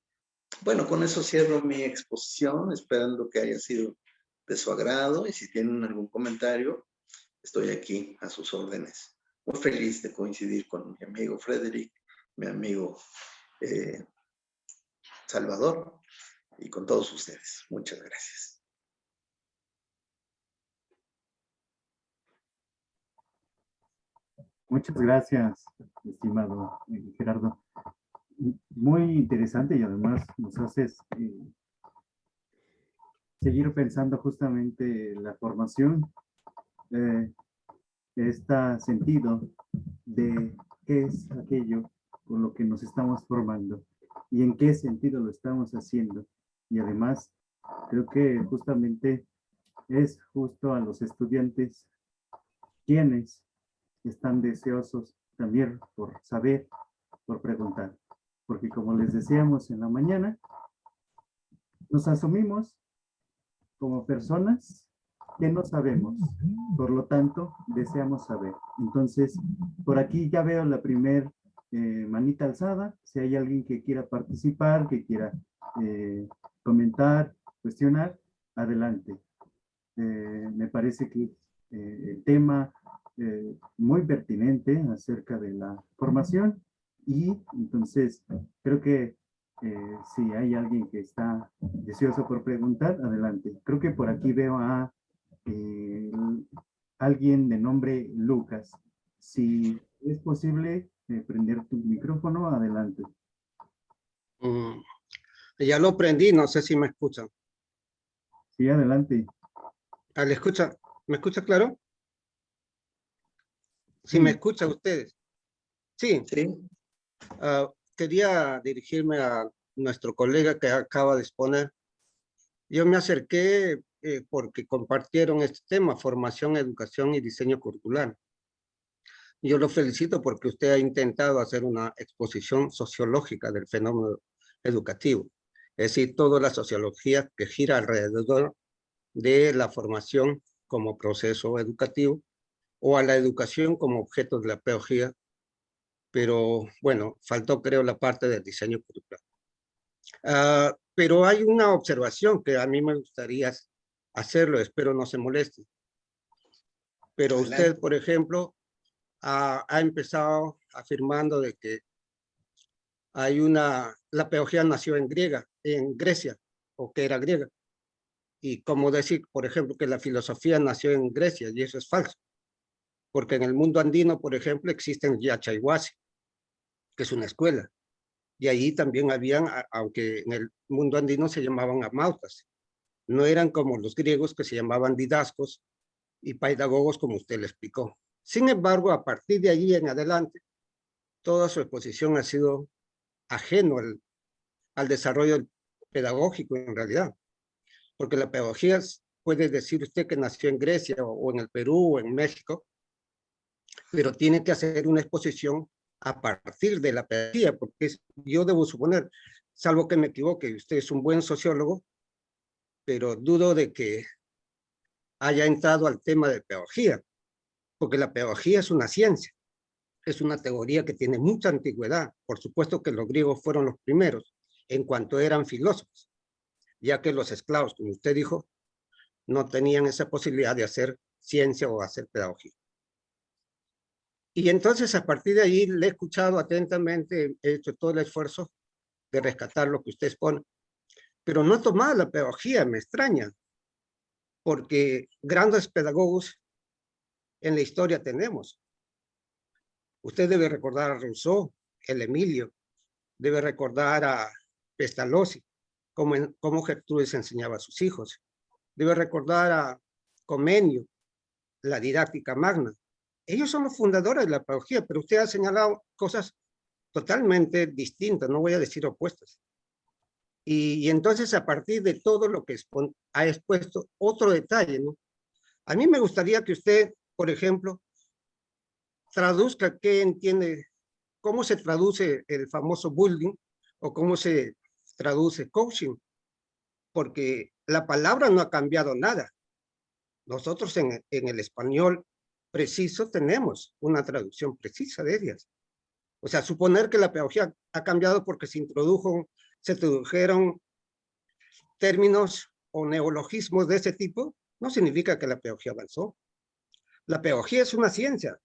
Speaker 2: Bueno, con eso cierro mi exposición, esperando que haya sido de su agrado, y si tienen algún comentario, estoy aquí a sus órdenes. Muy feliz de coincidir con mi amigo Frederick, mi amigo Salvador, y con todos ustedes. Muchas gracias.
Speaker 1: Muchas gracias, estimado Gerardo. Muy interesante, y además nos haces seguir pensando justamente la formación, este sentido de qué es aquello con lo que nos estamos formando y en qué sentido lo estamos haciendo. Y además, creo que justamente es justo a los estudiantes quienes están deseosos también por saber, por preguntar. Porque como les decíamos en la mañana, nos asumimos como personas que no sabemos, por lo tanto, deseamos saber. Entonces, por aquí ya veo la primer manita alzada. Si hay alguien que quiera participar, que quiera comentar, cuestionar, adelante. Me parece que el tema muy pertinente acerca de la formación, y entonces creo que si hay alguien que está deseoso por preguntar, adelante. Creo que por aquí veo a alguien de nombre Lucas. Si es posible prender tu micrófono, adelante.
Speaker 3: Ya lo prendí, no sé si me escuchan.
Speaker 1: Sí, adelante.
Speaker 3: ¿Le escucha? ¿Me escucha claro? ¿Sí
Speaker 1: Sí.
Speaker 3: me escuchan ustedes? Sí.
Speaker 2: Sí.
Speaker 3: Quería dirigirme a nuestro colega que acaba de exponer. Yo me acerqué porque compartieron este tema, formación, educación y diseño curricular. Yo lo felicito porque usted ha intentado hacer una exposición sociológica del fenómeno educativo. Es decir, toda la sociología que gira alrededor de la formación como proceso educativo o a la educación como objeto de la pedagogía, pero bueno, faltó creo la parte del diseño curricular. Pero hay una observación que a mí me gustaría hacerlo, espero no se moleste. Pero
Speaker 2: Adelante.
Speaker 3: usted, por ejemplo, ha empezado afirmando de que la pedagogía nació en Grecia, o que era griega. Y como decir, por ejemplo, que la filosofía nació en Grecia, y eso es falso. Porque en el mundo andino, por ejemplo, existen Yachaywasi, que es una escuela. Y allí también habían, aunque en el mundo andino se llamaban amautas, no eran como los griegos que se llamaban didascos y pedagogos como usted le explicó. Sin embargo, a partir de allí en adelante, toda su exposición ha sido ajeno al desarrollo pedagógico en realidad, porque la pedagogía puede decir usted que nació en Grecia o en el Perú o en México, pero tiene que hacer una exposición a partir de la pedagogía, porque yo debo suponer, salvo que me equivoque, usted es un buen sociólogo, pero dudo de que haya entrado al tema de pedagogía, porque la pedagogía es una ciencia, es una teoría que tiene mucha antigüedad. Por supuesto que los griegos fueron los primeros en cuanto eran filósofos, ya que los esclavos, como usted dijo, no tenían esa posibilidad de hacer ciencia o hacer pedagogía. Y entonces a partir de ahí le he escuchado atentamente, he hecho todo el esfuerzo de rescatar lo que usted expone, pero no he tomado la pedagogía, me extraña, porque grandes pedagogos en la historia tenemos. Usted debe recordar a Rousseau, el Emilio, debe recordar a Pestalozzi, cómo Gertrudis enseñaba a sus hijos, debe recordar a Comenio, la didáctica magna. Ellos son los fundadores de la pedagogía, pero usted ha señalado cosas totalmente distintas, no voy a decir opuestas. Y entonces, a partir de todo lo que ha expuesto, otro detalle, ¿no? A mí me gustaría que usted, por ejemplo, traduzca qué entiende, cómo se traduce el famoso bullying o cómo se traduce coaching, porque la palabra no ha cambiado nada. Nosotros en el español preciso tenemos una traducción precisa de ellas. O sea, suponer que la pedagogía ha cambiado porque se introdujeron términos o neologismos de ese tipo, no significa que la pedagogía avanzó. La pedagogía es una ciencia,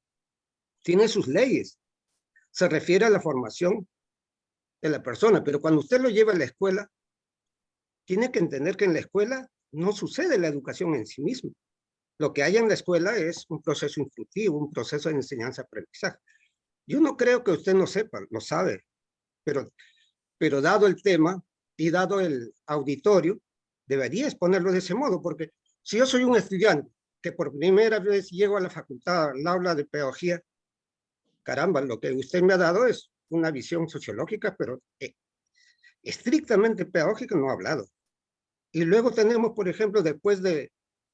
Speaker 3: tiene sus leyes, se refiere a la formación de la persona, pero cuando usted lo lleva a la escuela, tiene que entender que en la escuela no sucede la educación en sí misma. Lo que hay en la escuela es un proceso instructivo, un proceso de enseñanza-aprendizaje. Yo no creo que usted no sepa, lo sabe, pero dado el tema y dado el auditorio, debería exponerlo de ese modo, porque si yo soy un estudiante que por primera vez llego a la facultad, al aula de pedagogía, caramba, lo que usted me ha dado es una visión sociológica, pero estrictamente pedagógica no ha hablado. Y luego tenemos, por ejemplo, después de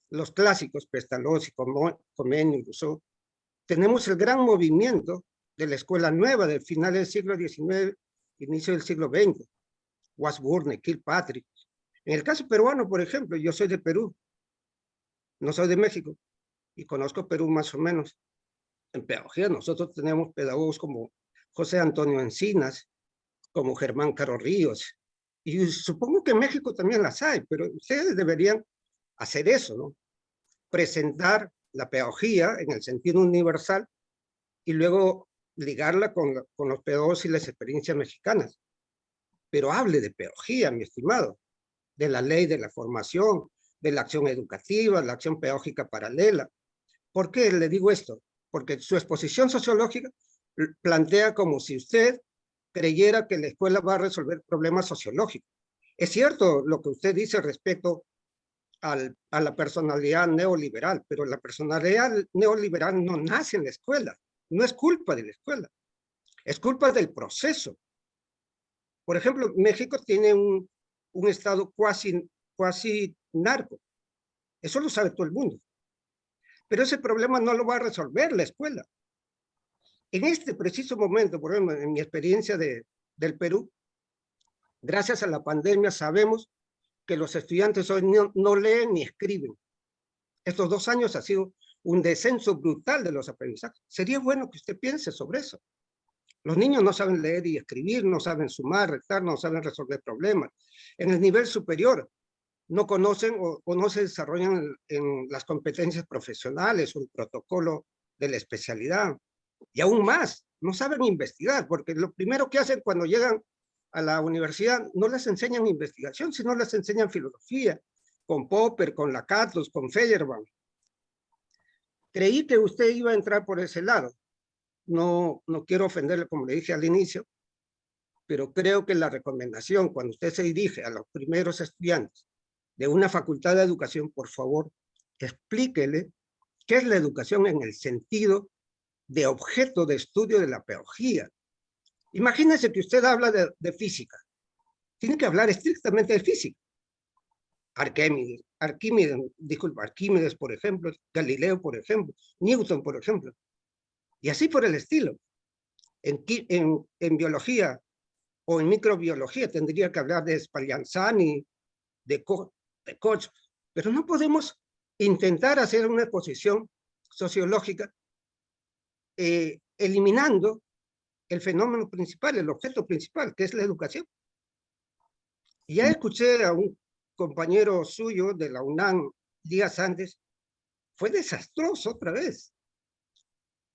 Speaker 3: los clásicos, Pestalozzi, Comenio, Rousseau, tenemos el gran movimiento de la escuela nueva del final del siglo XIX, inicio del siglo XX, Washburn, Kilpatrick. En el caso peruano, por ejemplo, yo soy de Perú, no soy de México, y conozco Perú más o menos. En pedagogía nosotros tenemos pedagogos como José Antonio Encinas, como Germán Caro Ríos, y supongo que en México también las hay, pero ustedes deberían hacer eso, ¿no? Presentar la pedagogía en el sentido universal y luego ligarla con los pedagogos y las experiencias mexicanas. Pero hable de pedagogía, mi estimado, de la ley de la formación, de la acción educativa, la acción pedagógica paralela. ¿Por qué le digo esto? Porque su exposición sociológica plantea como si usted creyera que la escuela va a resolver problemas sociológicos. Es cierto lo que usted dice respecto a la personalidad neoliberal, pero la personalidad neoliberal no nace en la escuela, no es culpa de la escuela, es culpa del proceso. Por ejemplo, México tiene un estado cuasi narco, eso lo sabe todo el mundo, pero ese problema no lo va a resolver la escuela. En este preciso momento, por ejemplo, en mi experiencia del Perú, gracias a la pandemia sabemos que los estudiantes hoy no leen ni escriben. Estos 2 años ha sido un descenso brutal de los aprendizajes. Sería bueno que usted piense sobre eso. Los niños no saben leer y escribir, no saben sumar, restar, no saben resolver problemas. En el nivel superior no conocen o no se desarrollan en las competencias profesionales o el protocolo de la especialidad. Y aún más, no saben investigar, porque lo primero que hacen cuando llegan a la universidad no les enseñan investigación, sino les enseñan filosofía, con Popper, con Lakatos, con Feyerabend. Creí que usted iba a entrar por ese lado. No quiero ofenderle, como le dije al inicio, pero creo que la recomendación, cuando usted se dirige a los primeros estudiantes de una facultad de educación, por favor, explíquele qué es la educación en el sentido de objeto de estudio de la pedagogía. Imagínese que usted habla de física. Tiene que hablar estrictamente de física. Arquímedes, por ejemplo, Galileo, por ejemplo, Newton, por ejemplo, y así por el estilo. En biología o en microbiología tendría que hablar de Spallanzani, de Koch, pero no podemos intentar hacer una exposición sociológica eliminando el fenómeno principal, el objeto principal, que es la educación. Y ya escuché a un compañero suyo de la UNAM días antes, fue desastroso otra vez.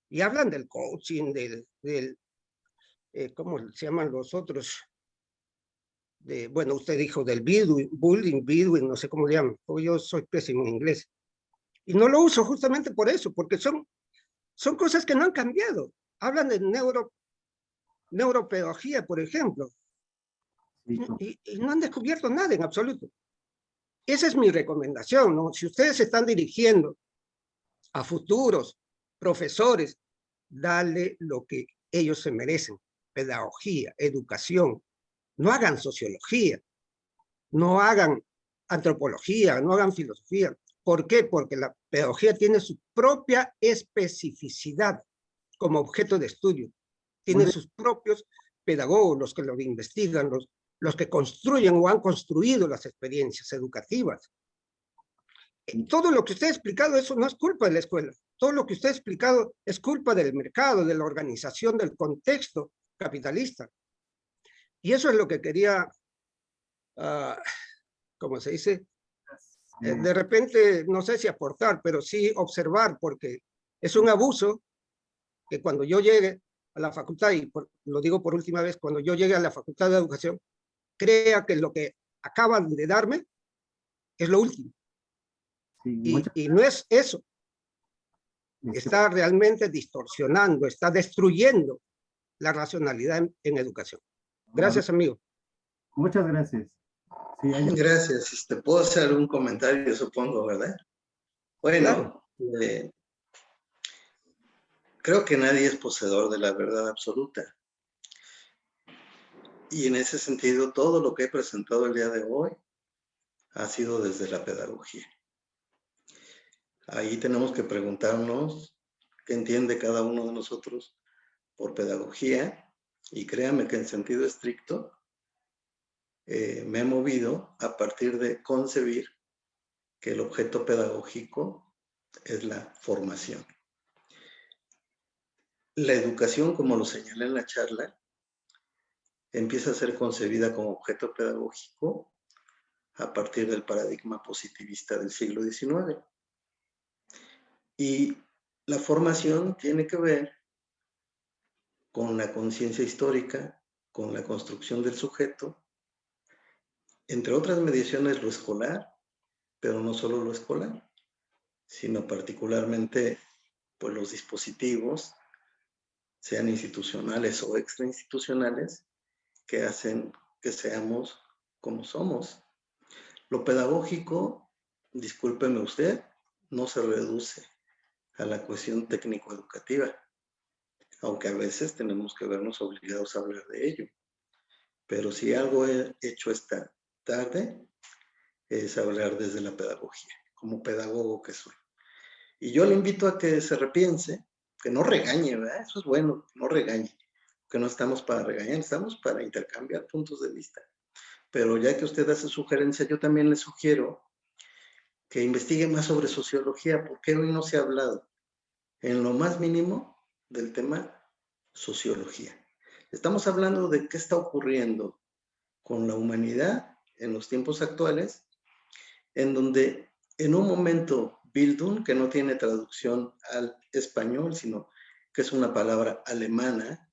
Speaker 3: Y hablan del coaching, ¿cómo se llaman los otros? Bueno, usted dijo del bullying, no sé cómo le llaman, yo soy pésimo en inglés. Y no lo uso justamente por eso, porque son cosas que no han cambiado. Hablan de neuropedagogía, por ejemplo, y no han descubierto nada en absoluto. Esa es mi recomendación, ¿no? Si ustedes se están dirigiendo a futuros profesores, dale lo que ellos se merecen: pedagogía, educación. No hagan sociología, no hagan antropología, no hagan filosofía. ¿Por qué? Porque la pedagogía tiene su propia especificidad como objeto de estudio. Tiene sus propios pedagogos, los que lo investigan, los que construyen o han construido las experiencias educativas. Todo lo que usted ha explicado, eso no es culpa de la escuela. Todo lo que usted ha explicado es culpa del mercado, de la organización, del contexto capitalista. Y eso es lo que quería, ¿cómo se dice? De repente, no sé si aportar, pero sí observar, porque es un abuso que cuando yo llegue a la facultad, y lo digo por última vez, cuando yo llegue a la facultad de educación, crea que lo que acaban de darme es lo último. Y no es eso. Está realmente distorsionando, está destruyendo la racionalidad en educación. Gracias, amigo.
Speaker 1: Muchas gracias. Sí,
Speaker 2: gracias. Puedo hacer un comentario, supongo, ¿verdad? Bueno, claro. Creo que nadie es poseedor de la verdad absoluta. Y en ese sentido, todo lo que he presentado el día de hoy ha sido desde la pedagogía. Ahí tenemos que preguntarnos qué entiende cada uno de nosotros por pedagogía, y créanme que en sentido estricto me he movido a partir de concebir que el objeto pedagógico es la formación. La educación, como lo señalé en la charla, empieza a ser concebida como objeto pedagógico a partir del paradigma positivista del siglo XIX. Y la formación tiene que ver con la conciencia histórica, con la construcción del sujeto, entre otras mediaciones lo escolar, pero no solo lo escolar, sino particularmente pues, los dispositivos, sean institucionales o extrainstitucionales, que hacen que seamos como somos. Lo pedagógico, discúlpeme usted, no se reduce a la cuestión técnico-educativa, aunque a veces tenemos que vernos obligados a hablar de ello. Pero si algo he hecho esta tarde, es hablar desde la pedagogía, como pedagogo que soy. Y yo le invito a que se repiense, que no regañe, ¿verdad? Eso es bueno, no regañe, que no estamos para regañar, estamos para intercambiar puntos de vista. Pero ya que usted hace sugerencia, yo también le sugiero que investigue más sobre sociología, porque hoy no se ha hablado en lo más mínimo del tema sociología. Estamos hablando de qué está ocurriendo con la humanidad en los tiempos actuales, en donde en un momento Bildung, que no tiene traducción al español, sino que es una palabra alemana,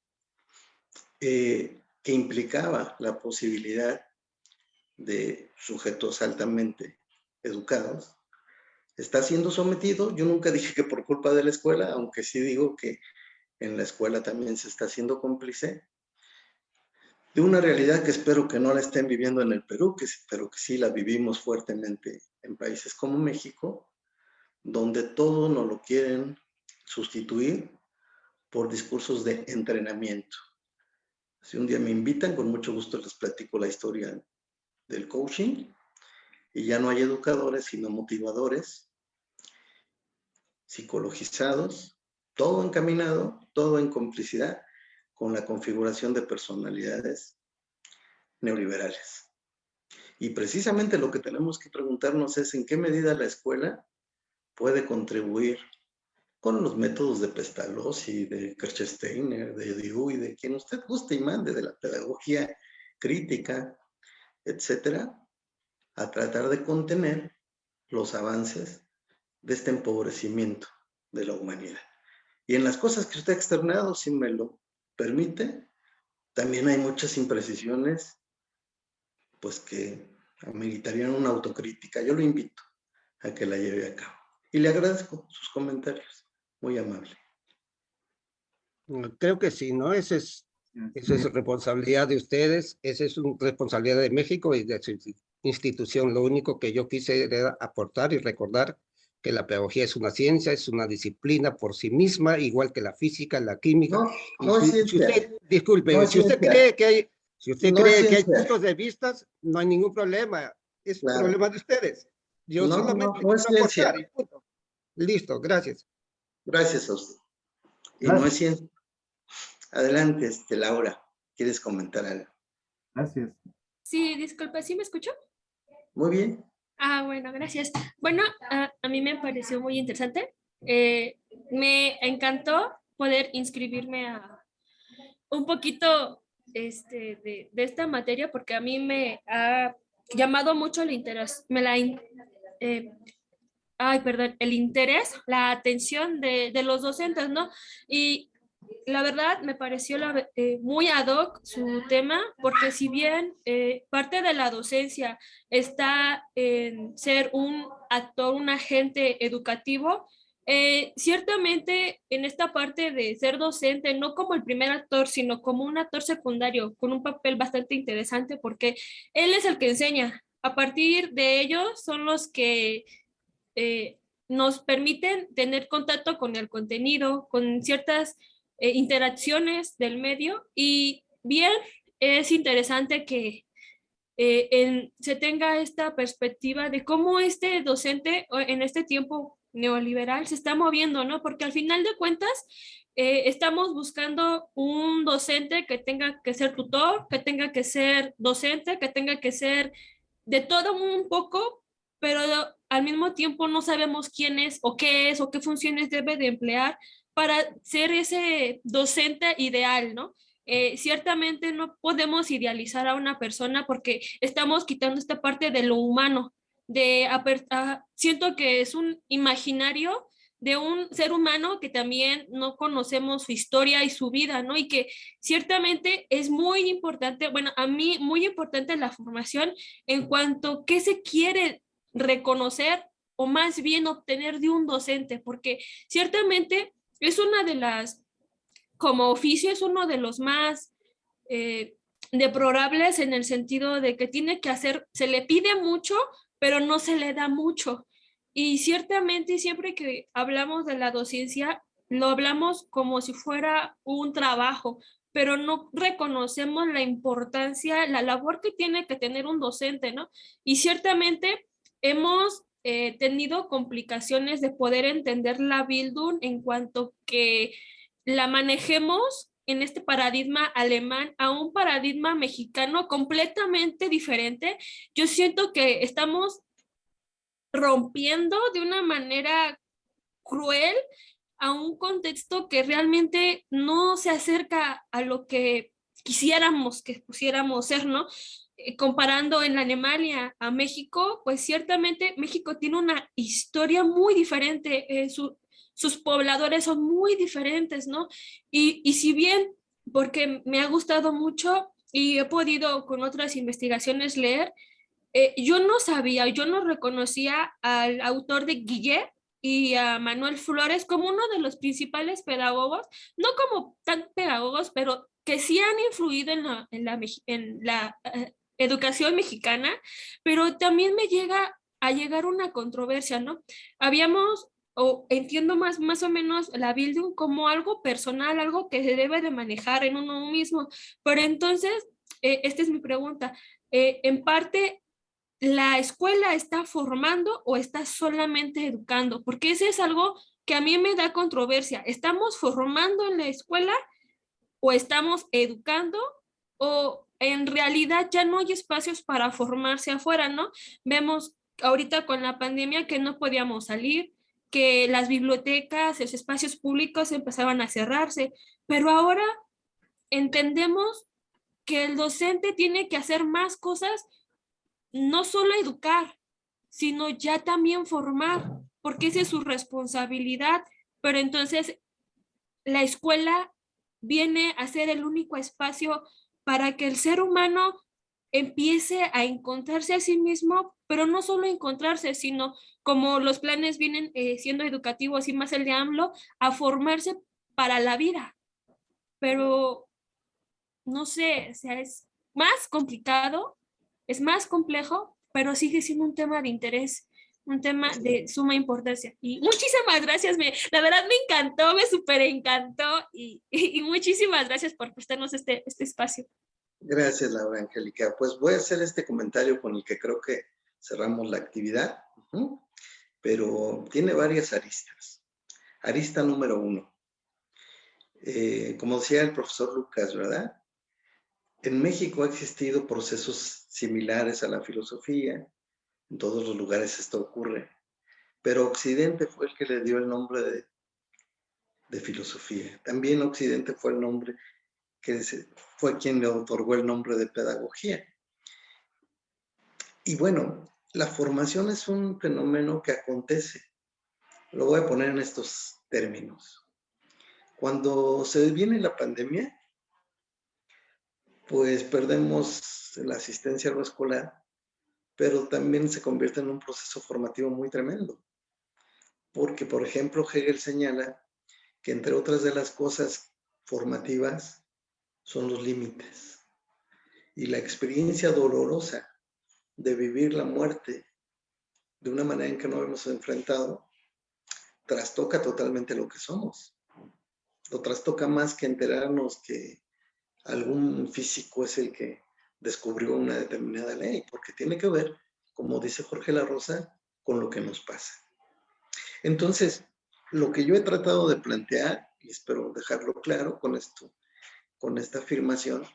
Speaker 2: que implicaba la posibilidad de sujetos altamente educados, está siendo sometido. Yo nunca dije que por culpa de la escuela, aunque sí digo que en la escuela también se está haciendo cómplice de una realidad que espero que no la estén viviendo en el Perú, pero que sí la vivimos fuertemente en países como México, donde todo nos lo quieren sustituir por discursos de entrenamiento. Si un día me invitan, con mucho gusto les platico la historia del coaching, y ya no hay educadores, sino motivadores, psicologizados, todo encaminado, todo en complicidad con la configuración de personalidades neoliberales. Y precisamente lo que tenemos que preguntarnos es en qué medida la escuela puede contribuir con los métodos de Pestalozzi, de Kirchsteiner, de Dewey, de quien usted guste y mande, de la pedagogía crítica, etcétera, a tratar de contener los avances de este empobrecimiento de la humanidad. Y en las cosas que usted ha externado, si me lo permite, también hay muchas imprecisiones, pues que ameritarían una autocrítica. Yo lo invito a que la lleve a cabo. Y le agradezco sus comentarios. Muy amable.
Speaker 3: Creo que sí, ¿no? Esa es responsabilidad de ustedes, esa es una responsabilidad de México y de su institución. Lo único que yo quise era aportar y recordar que la pedagogía es una ciencia, es una disciplina por sí misma, igual que la física, la química.
Speaker 2: No es ciencia.
Speaker 3: Disculpe,
Speaker 2: No es
Speaker 3: si usted
Speaker 2: ciencia.
Speaker 3: cree que hay, si usted
Speaker 2: No es
Speaker 3: cree que hay
Speaker 2: ciencia.
Speaker 3: puntos de vista, no hay ningún problema. Es
Speaker 2: Claro.
Speaker 3: problema de ustedes. Yo solamente
Speaker 2: No es
Speaker 3: quiero
Speaker 2: ciencia.
Speaker 3: aportar y punto. Listo, gracias.
Speaker 2: Gracias a usted. Y
Speaker 1: Gracias.
Speaker 2: no es ciencia. Adelante, Laura. ¿Quieres comentar algo?
Speaker 1: Gracias.
Speaker 4: Sí, disculpa, ¿sí me escuchó?
Speaker 2: Muy bien.
Speaker 4: Ah, bueno, gracias. Bueno, a mí me pareció muy interesante. Me encantó poder inscribirme a un poquito de esta materia porque a mí me ha llamado mucho el interés, el interés, la atención de los docentes, ¿no? Y la verdad me pareció muy ad hoc su tema, porque si bien parte de la docencia está en ser un actor, un agente educativo, ciertamente en esta parte de ser docente, no como el primer actor, sino como un actor secundario, con un papel bastante interesante, porque él es el que enseña. A partir de ellos son los que nos permiten tener contacto con el contenido, con ciertas interacciones del medio y bien, es interesante que se tenga esta perspectiva de cómo este docente en este tiempo neoliberal se está moviendo, ¿no? Porque al final de cuentas estamos buscando un docente que tenga que ser tutor, que tenga que ser docente, que tenga que ser de todo un poco, pero al mismo tiempo no sabemos quién es o qué funciones debe de emplear para ser ese docente ideal, ¿no? Ciertamente no podemos idealizar a una persona porque estamos quitando esta parte de lo humano, siento que es un imaginario de un ser humano que también no conocemos su historia y su vida, ¿no? Y que ciertamente es muy importante, bueno, a mí muy importante la formación en cuanto a qué se quiere reconocer o más bien obtener de un docente, porque ciertamente es una de las, como oficio, es uno de los más deplorables en el sentido de que tiene que hacer, se le pide mucho, pero no se le da mucho. Y ciertamente siempre que hablamos de la docencia, lo hablamos como si fuera un trabajo, pero no reconocemos la importancia, la labor que tiene que tener un docente, ¿no? Y ciertamente hemos tenido complicaciones de poder entender la Bildung en cuanto que la manejemos en este paradigma alemán a un paradigma mexicano completamente diferente. Yo siento que estamos rompiendo de una manera cruel a un contexto que realmente no se acerca a lo que quisiéramos que pusiéramos ser, ¿no? Comparando en Alemania a México, pues ciertamente México tiene una historia muy diferente, sus pobladores son muy diferentes, ¿no? Y si bien, porque me ha gustado mucho y he podido con otras investigaciones leer, yo no sabía, yo no reconocía al autor de Guillet y a Manuel Flores como uno de los principales pedagogos, no como tan pedagogos, pero que sí han influido en la educación mexicana, pero también me llega a llegar una controversia, ¿no? Habíamos, o entiendo más o menos la Bildung como algo personal, algo que se debe de manejar en uno mismo, pero entonces, esta es mi pregunta. En parte, ¿la escuela está formando o está solamente educando? Porque ese es algo que a mí me da controversia. ¿Estamos formando en la escuela o estamos educando o en realidad ya no hay espacios para formarse afuera, ¿no? Vemos ahorita con la pandemia que no podíamos salir, que las bibliotecas, los espacios públicos empezaban a cerrarse, pero ahora entendemos que el docente tiene que hacer más cosas, no solo educar, sino ya también formar, porque esa es su responsabilidad. Pero entonces la escuela viene a ser el único espacio para que el ser humano empiece a encontrarse a sí mismo, pero no solo encontrarse, sino como los planes vienen siendo educativos y más el de AMLO, a formarse para la vida. Pero no sé, o sea, es más complicado, es más complejo, pero sigue siendo un tema de interés, un tema de suma importancia. Y muchísimas gracias, la verdad me encantó, me súper encantó y muchísimas gracias por prestarnos este espacio.
Speaker 2: Gracias, Laura Angélica. Pues voy a hacer este comentario con el que creo que cerramos la actividad, pero tiene varias aristas. Arista número 1. Como decía el profesor Lucas, ¿verdad? En México ha existido procesos similares a la filosofía. En todos los lugares esto ocurre. Pero Occidente fue el que le dio el nombre de filosofía. También Occidente fue el nombre fue quien le otorgó el nombre de pedagogía. Y bueno, la formación es un fenómeno que acontece. Lo voy a poner en estos términos. Cuando se viene la pandemia, pues perdemos la asistencia a lo escolar, pero también se convierte en un proceso formativo muy tremendo. Porque, por ejemplo, Hegel señala que entre otras de las cosas formativas son los límites. Y la experiencia dolorosa de vivir la muerte de una manera en que no hemos enfrentado, trastoca totalmente lo que somos. Lo trastoca más que enterarnos que algún físico es el que descubrió una determinada ley, porque tiene que ver, como dice Jorge La Rosa, con lo que nos pasa. Entonces, lo que yo he tratado de plantear, y espero dejarlo claro con esto, con esta afirmación,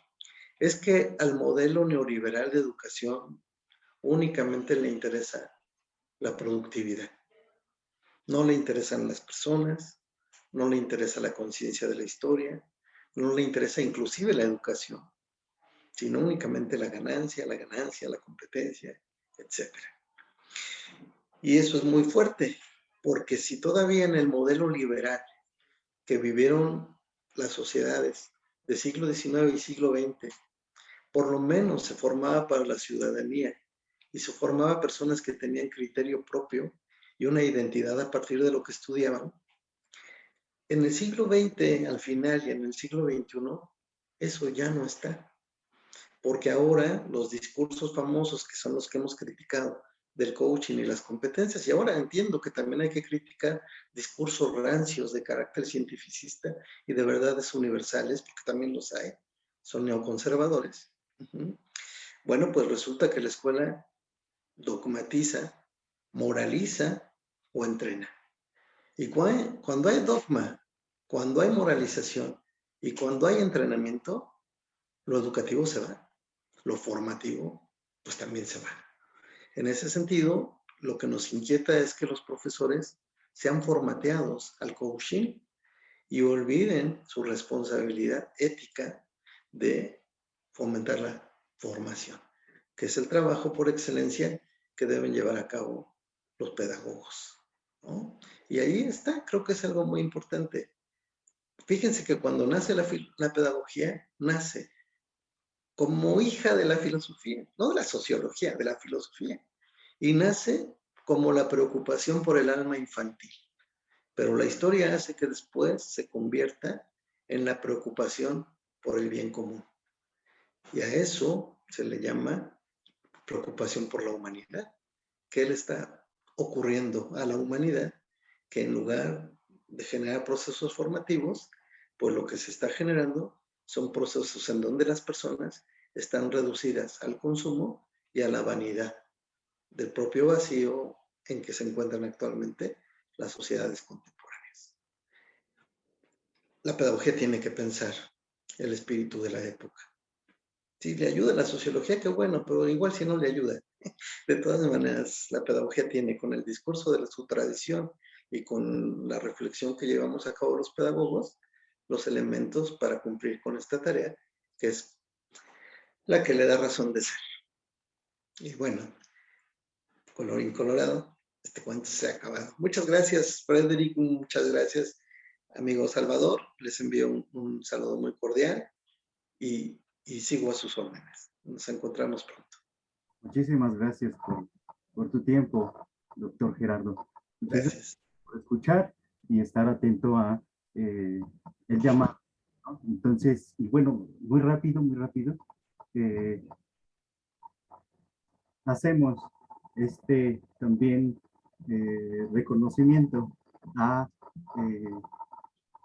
Speaker 2: es que al modelo neoliberal de educación únicamente le interesa la productividad. No le interesan las personas, no le interesa la conciencia de la historia, no le interesa inclusive la educación, sino únicamente la ganancia, la competencia, etc. Y eso es muy fuerte, porque si todavía en el modelo liberal que vivieron las sociedades del siglo XIX y siglo XX, por lo menos se formaba para la ciudadanía y se formaba personas que tenían criterio propio y una identidad a partir de lo que estudiaban. En el siglo XX, al final, y en el siglo XXI, eso ya no está. Porque ahora los discursos famosos, que son los que hemos criticado, del coaching y las competencias, y ahora entiendo que también hay que criticar discursos rancios de carácter cientificista y de verdades universales, porque también los hay, son neoconservadores. Bueno, pues resulta que la escuela dogmatiza, moraliza o entrena. Y cuando hay dogma, cuando hay moralización y cuando hay entrenamiento, lo educativo se va, lo formativo pues también se va. En ese sentido, lo que nos inquieta es que los profesores sean formateados al coaching y olviden su responsabilidad ética de fomentar la formación, que es el trabajo por excelencia que deben llevar a cabo los pedagogos, ¿no? Y ahí está, creo que es algo muy importante. Fíjense que cuando nace la pedagogía, nace como hija de la filosofía, no de la sociología, de la filosofía, y nace como la preocupación por el alma infantil. Pero la historia hace que después se convierta en la preocupación por el bien común. Y a eso se le llama preocupación por la humanidad. ¿Qué le está ocurriendo a la humanidad? Que en lugar de generar procesos formativos, pues lo que se está generando son procesos en donde las personas están reducidas al consumo y a la vanidad del propio vacío en que se encuentran actualmente las sociedades contemporáneas. La pedagogía tiene que pensar el espíritu de la época. Si le ayuda la sociología, qué bueno, pero igual si no le ayuda. De todas maneras, la pedagogía tiene con el discurso de su tradición y con la reflexión que llevamos a cabo los pedagogos, los elementos para cumplir con esta tarea, que es la que le da razón de ser. Y bueno, colorín colorado, este cuento se ha acabado. Muchas gracias, Frederick, muchas gracias, amigo Salvador. Les envío un saludo muy cordial y sigo a sus órdenes. Nos encontramos pronto.
Speaker 1: Muchísimas gracias por tu tiempo, doctor Gerardo. Muchas
Speaker 2: Gracias.
Speaker 1: por escuchar y estar atento a el llamado, ¿no? Entonces, y bueno, muy rápido, hacemos este también reconocimiento a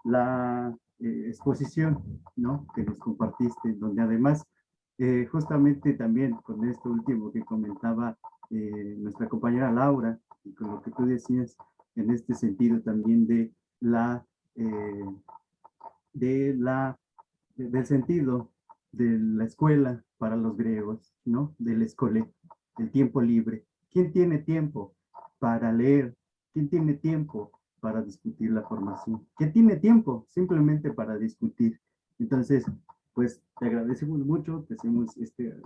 Speaker 1: la exposición, ¿no? Que nos compartiste, donde además, justamente también con esto último que comentaba nuestra compañera Laura, y con lo que tú decías en este sentido también eh, del sentido de la escuela para los griegos, ¿no? Del escolé, el tiempo libre. ¿Quién tiene tiempo para leer? ¿Quién tiene tiempo para discutir la formación? ¿Quién tiene tiempo simplemente para discutir? Entonces, pues te agradecemos mucho, te hacemos este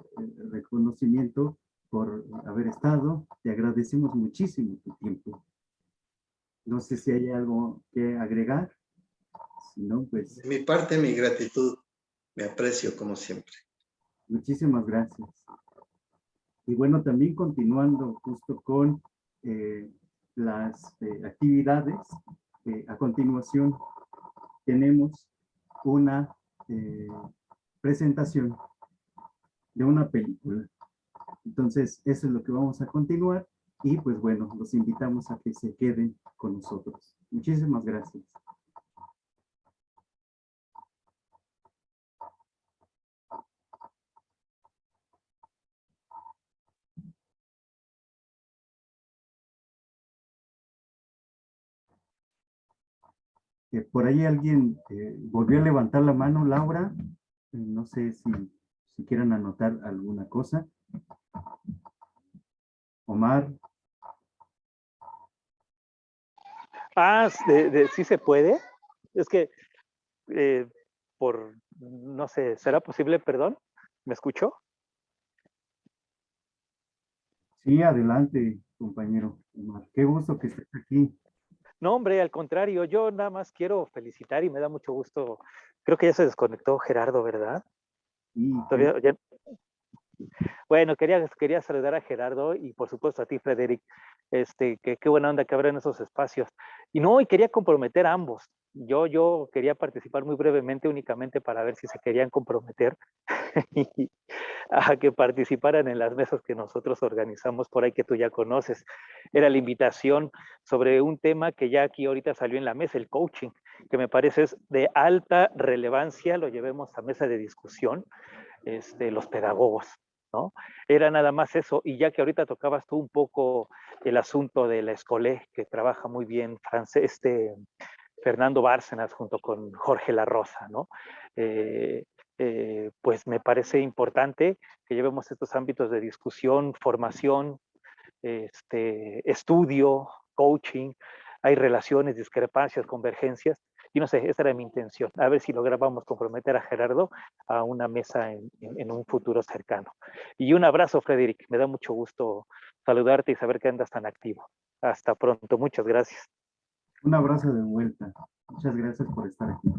Speaker 1: reconocimiento por haber estado, te agradecemos muchísimo tu tiempo. No sé si hay algo que agregar, si no, pues...
Speaker 2: De mi parte, mi gratitud, me aprecio como siempre.
Speaker 1: Muchísimas gracias. Y bueno, también continuando justo con las actividades, a continuación tenemos una presentación de una película. Entonces, eso es lo que vamos a continuar y pues bueno, los invitamos a que se queden con nosotros. Muchísimas gracias. Por ahí alguien volvió a levantar la mano, Laura. No sé si quieran anotar alguna cosa. Omar.
Speaker 5: Sí se puede. Es que, no sé, ¿será posible, perdón? ¿Me escuchó?
Speaker 1: Sí, adelante, compañero Omar. Qué gusto que estés aquí.
Speaker 5: No, hombre, al contrario, yo nada más quiero felicitar y me da mucho gusto. Creo que ya se desconectó Gerardo, ¿verdad?
Speaker 1: Sí,
Speaker 5: Todavía, ya... Bueno, quería saludar a Gerardo y por supuesto a ti, Frederick. Que qué buena onda que abran esos espacios. Y quería comprometer a ambos. Yo quería participar muy brevemente, únicamente para ver si se querían comprometer a que participaran en las mesas que nosotros organizamos por ahí, que tú ya conoces. Era la invitación sobre un tema que ya aquí ahorita salió en la mesa, el coaching, que me parece es de alta relevancia, lo llevemos a mesa de discusión, los pedagogos, ¿no? Era nada más eso, y ya que ahorita tocabas tú un poco el asunto de la escolé, que trabaja muy bien Fernando Bárcenas junto con Jorge La Rosa, ¿no? Pues me parece importante que llevemos estos ámbitos de discusión, formación, estudio, coaching, hay relaciones, discrepancias, convergencias, y no sé, esa era mi intención, a ver si lográbamos comprometer a Gerardo a una mesa en un futuro cercano. Y un abrazo, Frederick, me da mucho gusto saludarte y saber que andas tan activo. Hasta pronto, muchas gracias.
Speaker 1: Un abrazo de vuelta. Muchas gracias por estar aquí.